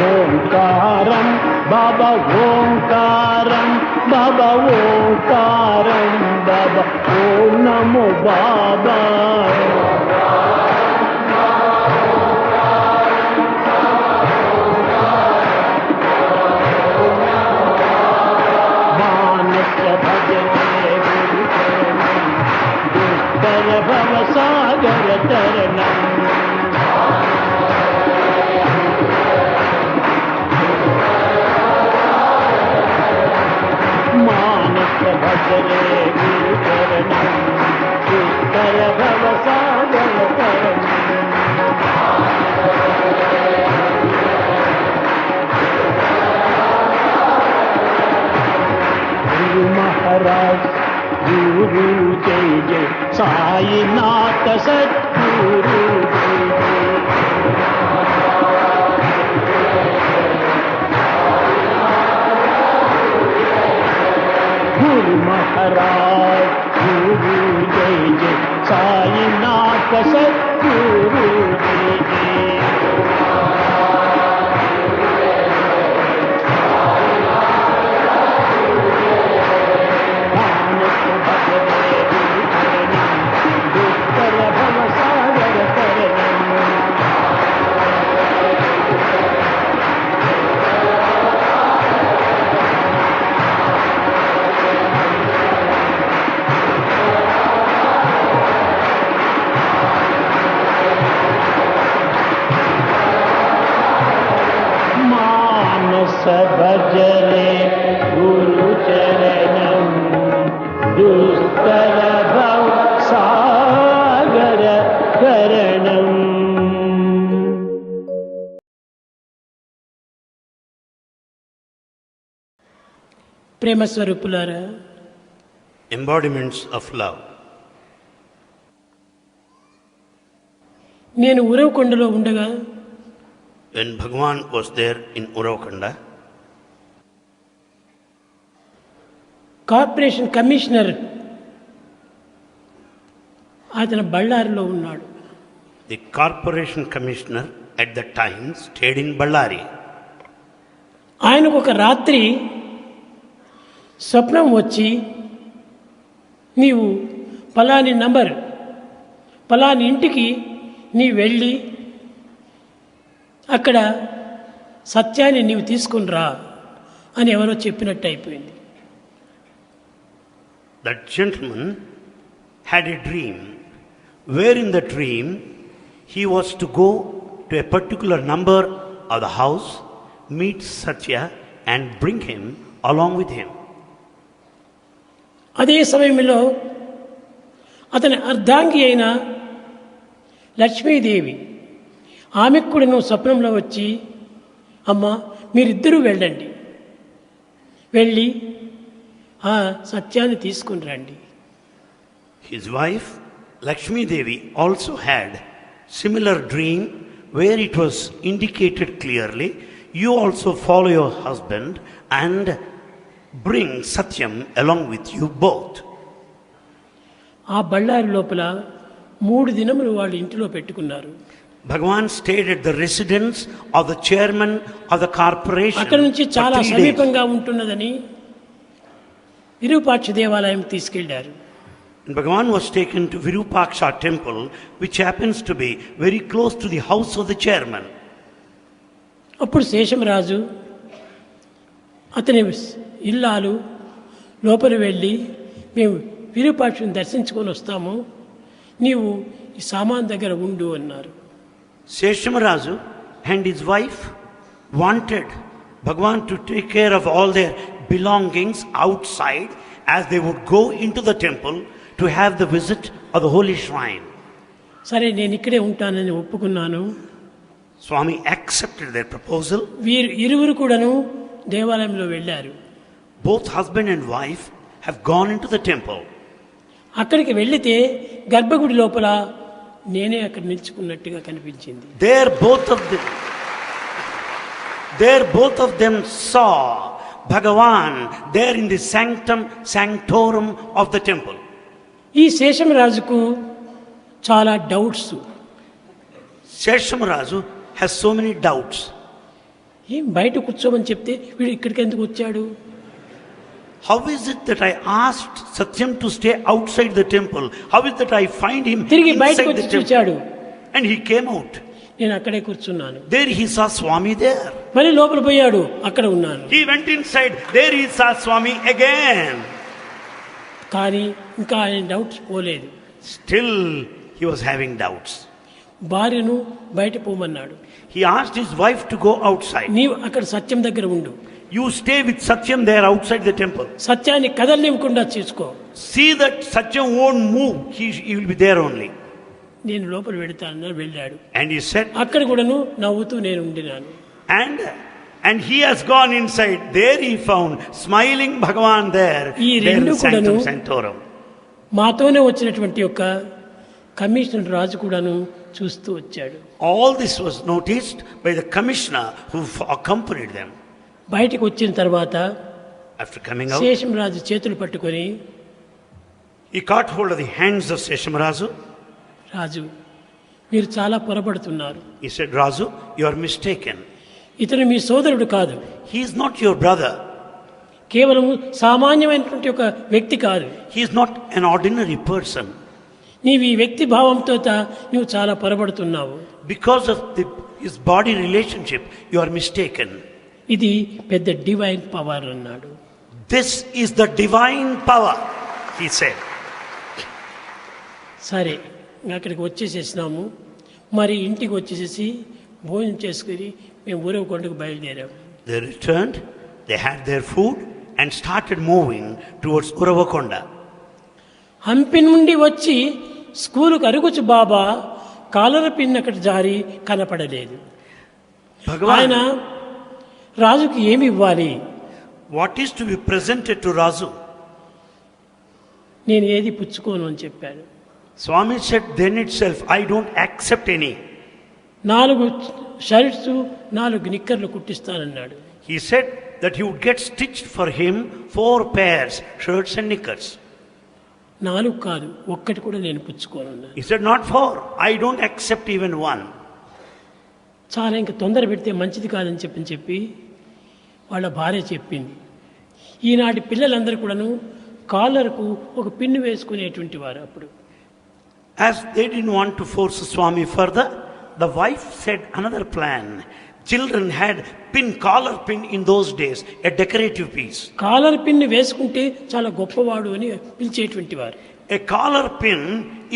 ओंकारं बाबा, ओंकारं बाबा, ओंकारं बाबा, ओम नमो बाबा। मानस भजरे गुरु चरणम दुस्तर भव सागर तरणम। मानस भजरे गुरु चरणम दुस्तर भव सागर तरणम। गुरु महाराज गुरु जय जय, साईनाथ सद्गुरु जय जय। गुरु महाराज गुरु जय जय, साईनाथ सद्गुरु जय जय। मानस भजरे गुरु चरणम दुस्तर भव सागर तरणम। भजले गुरुचरणं दुस्तरभव सागर करणम्. ప్రేమ స్వరూపులారా, embodiments of love. నేను ఉరవకొండలో ఉండగా When Bhagavan was there in Uravakanda, corporation commissioner అతను బళ్ళారిలో ఉన్నాడు. the corporation commissioner at that time stayed in Ballari. ఆయనకు ఒక రాత్రి స్వప్నం వచ్చి, నీవు పలాని నంబర్ పలాని ఇంటికి నీ వెళ్ళి అక్కడ సత్యాన్ని నీవు తీసుకుని రా అని ఎవరో చెప్పినట్టు అయిపోయింది. That gentleman had a dream, where in the dream he was to go to a particular number of the house, meet Sathya and bring him along with him. అదే సమయంలో అతని అర్ధాంగి అయిన లక్ష్మీదేవి ఆమెకు కూడా నువ్వు స్వప్నంలో వచ్చి, అమ్మ మీరిద్దరూ వెళ్ళండి, వెళ్ళి ఆ సత్యాన్ని తీసుకుని రండి. His wife Lakshmi Devi also had similar dream where it was indicated clearly, you also follow your husband and bring Satyam along with you both. ఆ బళ్ళారి లోపల 3 దినములు వాళ్ళు ఇంటిలో పెట్టుకున్నారు. Bhagavan stayed at the residence of the chairman of the corporation. అక్కడ నుంచి చాలా సమీపంగా ఉంటున్నదని విరూపాక్ష దేవాలయం తీసుకెళ్లారు. And Bhagavan was taken to Virupaksha temple, which happens to be very close to the house of the chairman. అప్పుడు శేషమరాజు అతని ఇల్లాలు లోపలి వెళ్ళి, మేము విరూపాక్షని దర్శించుకొని వస్తాము, నీవు ఈ సామాన్ దగ్గర ఉండు అన్నారు. Seshamarazu and his wife wanted Bhagavan to take care of all their belongings outside as they would go into the temple to have the visit of the holy shrine. సరే, నేను ఇక్కడే ఉంటానని ఒప్పుకున్నాను. Swami accepted their proposal. వీరు ఇరువురు కూడాను దేవాలయంలో వెళ్ళారు. Both husband and wife have gone into the temple. అక్కడికి వెళ్ళితే గర్భగుడి లోపల నేనే అక్కడ నిల్చుకున్నట్టుగా కనిపించింది. There both of them saw Bhagavan there in the sanctorum of the temple. ఈ శేషమరాజుకు చాలా doubts. Seshamarazu has so many doubts. ఏం బయట కూర్చోమని చెప్తే వీడు ఇక్కడికి ఎందుకు వచ్చాడు? How is it that I asked Satyam to stay outside the temple? How is it that I find him తిరిగి బయటకు inside the వచ్చి చూచాడు. temple? And he came out. నేను అక్కడే కూర్చున్నాను. There he saw Swami there. మళ్ళీ లోపల పోయాడు, అక్కడ ఉన్నాను. He went inside. There he saw Swami again. కానీ ఇంకా ఆయన డౌట్స్ పోలేదు. Still he was having doubts. భార్యను బయట పోమన్నాడు. He asked his wife to go outside. నీవు అక్కడ సత్యం దగ్గర ఉండు, You stay with Satyam there outside the temple. సత్యాన్ని కదలనివ్వకుండా చూసుకో. See that Satyam won't move. He will be there only. నేను లోపల వెళతానని వెళ్ళాడు. And he said, అక్కడ కూడాను నవ్వుతూ నేను ఉండినాను. And he has gone inside. There he found smiling Bhagavan there. ఈ There రెండు in కూడాను Sanctum Sanctorum. మాతోనే వచ్చినటువంటి యొక్క కమిషనర్ రాజు కూడాను చూస్తూ వచ్చాడు. All this was noticed by the commissioner who accompanied them. బయటికి వచ్చిన తర్వాత After coming out, శేషం రాజు చేతులు పట్టుకొని, he caught hold of the hands of Seshamarazu. రాజు మీరు చాలా పొరపడుతున్నారు. He said, Razu, you are mistaken. ఇతను మీ సోదరుడు కాదు. He is not your brother. కేవలం సామాన్యమైనటువంటి ఒక వ్యక్తి కాదు. He is not an ordinary person. నీవు ఈ వ్యక్తి భావంతో నువ్వు చాలా పొరపడుతున్నావు. Because of his body relationship, you are mistaken. ఇది పెద్ద డివైన్ పవర్ అన్నాడు. This is the divine power, he said. సరే, అక్కడికి వచ్చేసేసినాము. మరి ఇంటికి వచ్చేసేసి భోజనం చేసుకుని మేము ఊరవకొండకు బయలుదేరాము. They returned, they had their food and started moving towards Uravakonda. Hampi నుండి వచ్చి స్కూలుకు అరుగుచు బాబా కాలర పిన్ అక్కడ జారి కనపడలేదు. ఆయన రాజుకి ఏమి ఇవ్వాలి? What is to be presented to Raju? నేను ఏది పుచ్చుకోను అని చెప్పాడు. Swami said then itself, I don't accept any. 4 shirts 4 నిక్కర్లు కుట్టిస్తానన్నాడు. He said that he would get stitched for him 4 pairs, shirts and knickers. 4 కాదు, ఒక్కటి కూడా నేను పుచ్చుకోను అన్నాడు. He said not 4, I don't accept even one. చాలా ఇంకా తొందర పెడితే మంచిది కాదని చెప్పి వాళ్ళ భార్య చెప్పింది. ఈనాటి పిల్లలందరూ కూడాను కాలర్కు ఒక పిన్ను వేసుకునేటువంటి వారు. అప్పుడు As they didn't want to force Swami further, the wife said another plan. Children had collar pin in those days, a decorative piece. Caller pin వేసుకుంటే చాలా గొప్పవాడు అని పిలిచేటువంటి వారు. A collar pin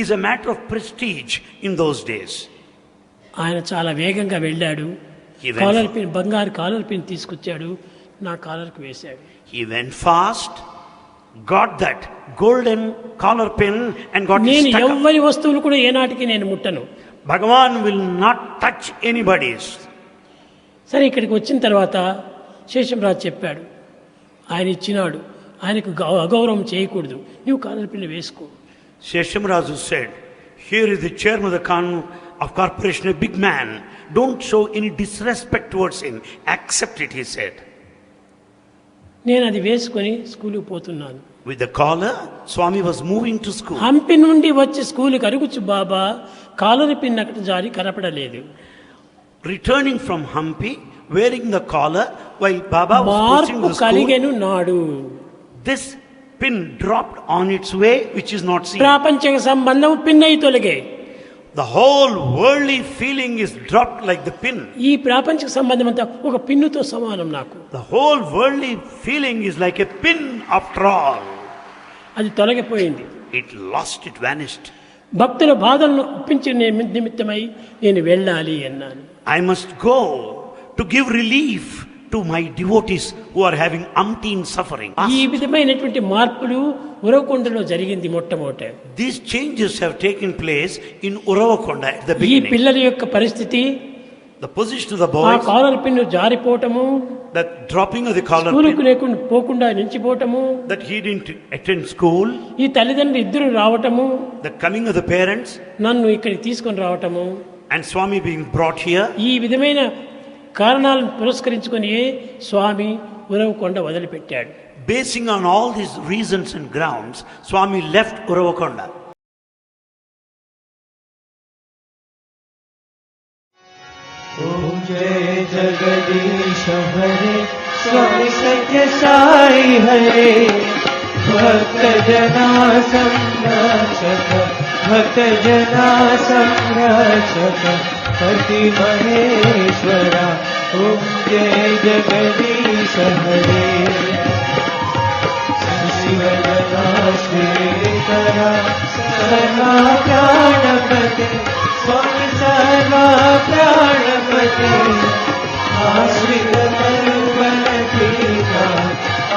is a matter of prestige in those days. ఆయన చాలా వేగంగా వెళ్ళాడు. Caller pin, బంగారు కాలర్ పిన్ తీసుకొచ్చాడు, నా కాలర్కు వేశాడు. He went fast, got that golden collar pin and got it నేను stuck up. ఎవ్వరి వస్తువులు కూడా ఏనాటికి నేను ముట్టను. Bhagavan will not touch anybody's. సరే, ఇక్కడికి వచ్చిన తర్వాత శేషంరాజు చెప్పాడు, ఆయన ఇచ్చినాడు, ఆయనకు అగౌరవం చేయకూడదు, నువ్వు కాలర్ పిన్ వేసుకో. Sheshamraju said, here is the chairman of corporation, a big man. Don't show any disrespect towards him. Accept it, he said. నేను అది వేసుకొని స్కూలుకు పోతున్నాను. With the collar, Swami was moving to school. Hampi నుండి వచ్చి స్కూలుకు అరుగుచు బాబా caller pin అక్కడ జారి కనపడలేదు. Returning from Hampi, wearing the collar, while Baba was pushing the కలిగెను school, నాడు. this pin dropped on its way, which is not seen. ప్రాపంచిక సంబంధం పిన్ అయి తొలగే. The whole worldly feeling is dropped like the pin. ఈ ప్రాపంచిక సంబంధం అంతా ఒక పిన్నుతో సమానం నాకు. The whole worldly feeling is like a pin after all. అది తొలగిపోయింది. It lost, it vanished. భక్తుల బాధలను ఒప్పించే నిమిత్తమై నేను వెళ్ళాలి అన్నాను. I must go to give relief to my devotees who are having umpteen suffering. ఈ విధమైనటువంటి మార్పులు ఉరవకొండలో జరిగింది మొట్టమొదట. These changes have taken place in Uravakonda at the ఈ beginning. పిల్లల యొక్క పరిస్థితి, The position of the ఆ boys, కాలర్ పిన్ను జారిపోవటము, that dropping of the collar స్కూలుకు pin, లేకుండా పోకుండా నిలిచిపోవటము, that he didn't attend school, ఈ తల్లిదండ్రులు ఇద్దరు రావటము, the coming of the parents, నన్ను ఇక్కడికి తీసుకొని రావటము, and Swami being brought here. ఈ విధమైన కారణాలను పురస్కరించుకొని స్వామి ఉరవకొండ వదిలిపెట్టాడు. Basing on all these reasons and grounds, Swami left Uravakonda. Om Jai Jagadish Hare Swami Sathya Sai Hare Bhakta Jana Samrachaka Bhakta Jana Samrachaka Pati Maheshwara Om Jai Jagadish Hare Shivadana Shritara Sarva Pranapati Swami Sarva Pranapati Ashrita Kalpanatika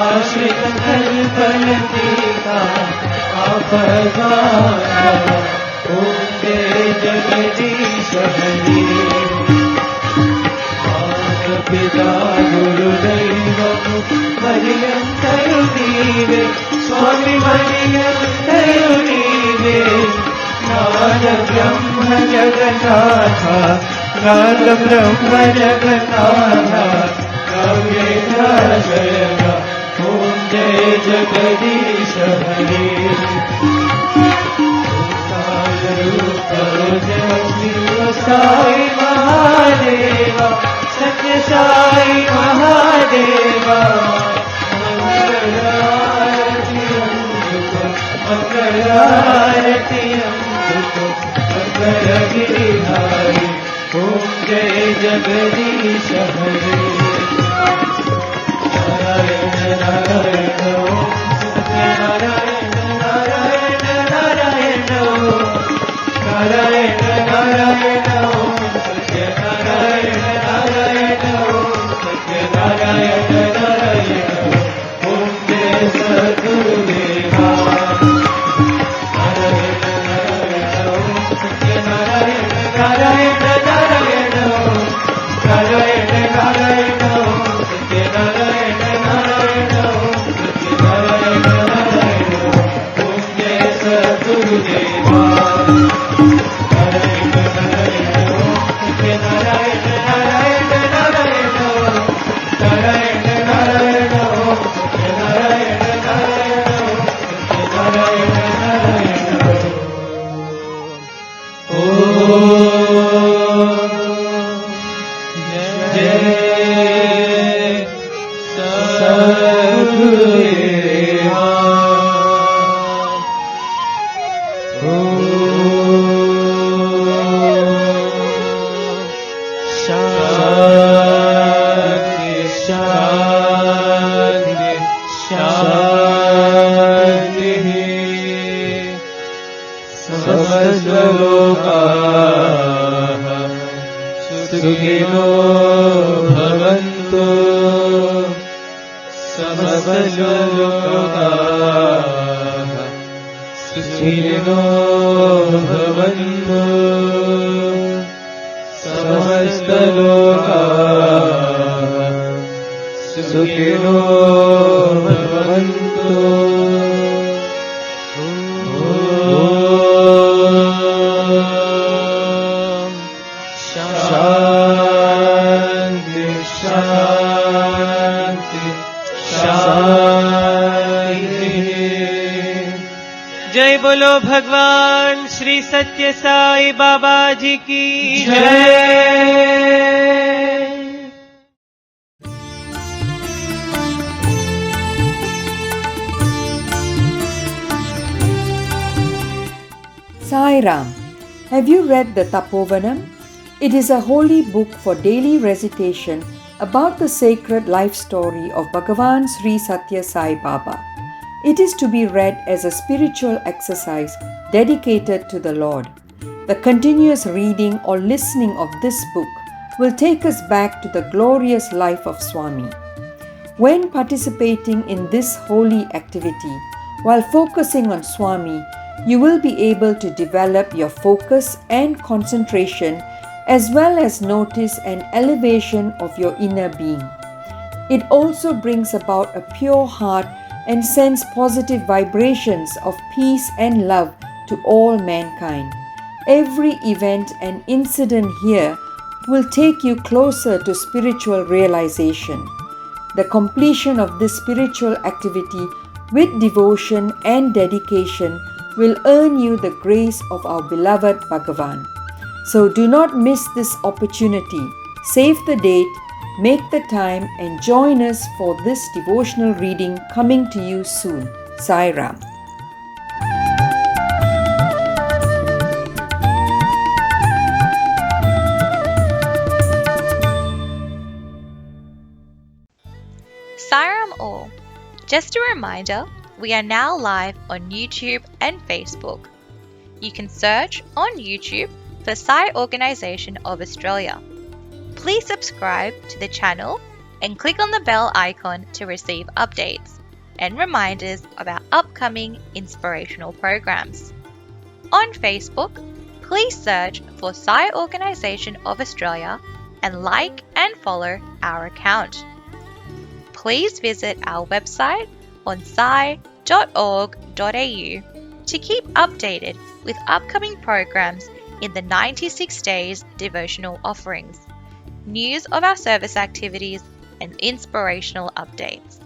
Ashrita Kalpanatika Apavana Om Jai Jagadish Hare Mata Pita Guru Daivamu Mariyantaru Nive Swami Mariyantaru Nive Nada Brahma Jagannatha Nada Brahma Jagannatha Navya Jaya Om Jai Jagadish Hare Sai Mahadeva Satya Sai Mahadeva Mangalarati Amruta Mangalarati Amruta Mangalagiri Hari Om Jai Jagadish Hare Narayana Narayana Om Sathyanarayana Narayana Narayana Om Narayana Narayana Om Sathyanarayana Narayana Om Sathyanarayana समस्तलोकाः सुखिनो भवन्तु समस्तलोकाः सुखिनो भवन्तु समस्तलोकाः सुखिनो भवन्तु शान्ति शान्ति शान्ति। जय बोलो भगवान श्री सत्य साई बाबा जी की जय। Sai Ram. Have you read the Tapovanam? It is a holy book for daily recitation about the sacred life story of Bhagavan Sri Sathya Sai Baba. It is to be read as a spiritual exercise dedicated to the Lord. The continuous reading or listening of this book will take us back to the glorious life of Swami. When participating in this holy activity, while focusing on Swami, you will be able to develop your focus and concentration as well as notice an elevation of your inner being. It also brings about a pure heart and sends positive vibrations of peace and love to all mankind. Every event and incident here will take you closer to spiritual realization. The completion of this spiritual activity with devotion and dedication will earn you the grace of our beloved Bhagavan. So do not miss this opportunity. Save the date, make the time and join us for this devotional reading coming to you soon. Sai Ram. Sairam all. Just a reminder, we are now live on YouTube and Facebook. You can search on YouTube for Sai Organisation of Australia. Please subscribe to the channel and click on the bell icon to receive updates and reminders of our upcoming inspirational programs. On Facebook, please search for Sai Organisation of Australia and like and follow our account. Please visit our website on sai.org.au to keep updated with upcoming programs in the 96 Days devotional offerings, news of our service activities, and inspirational updates.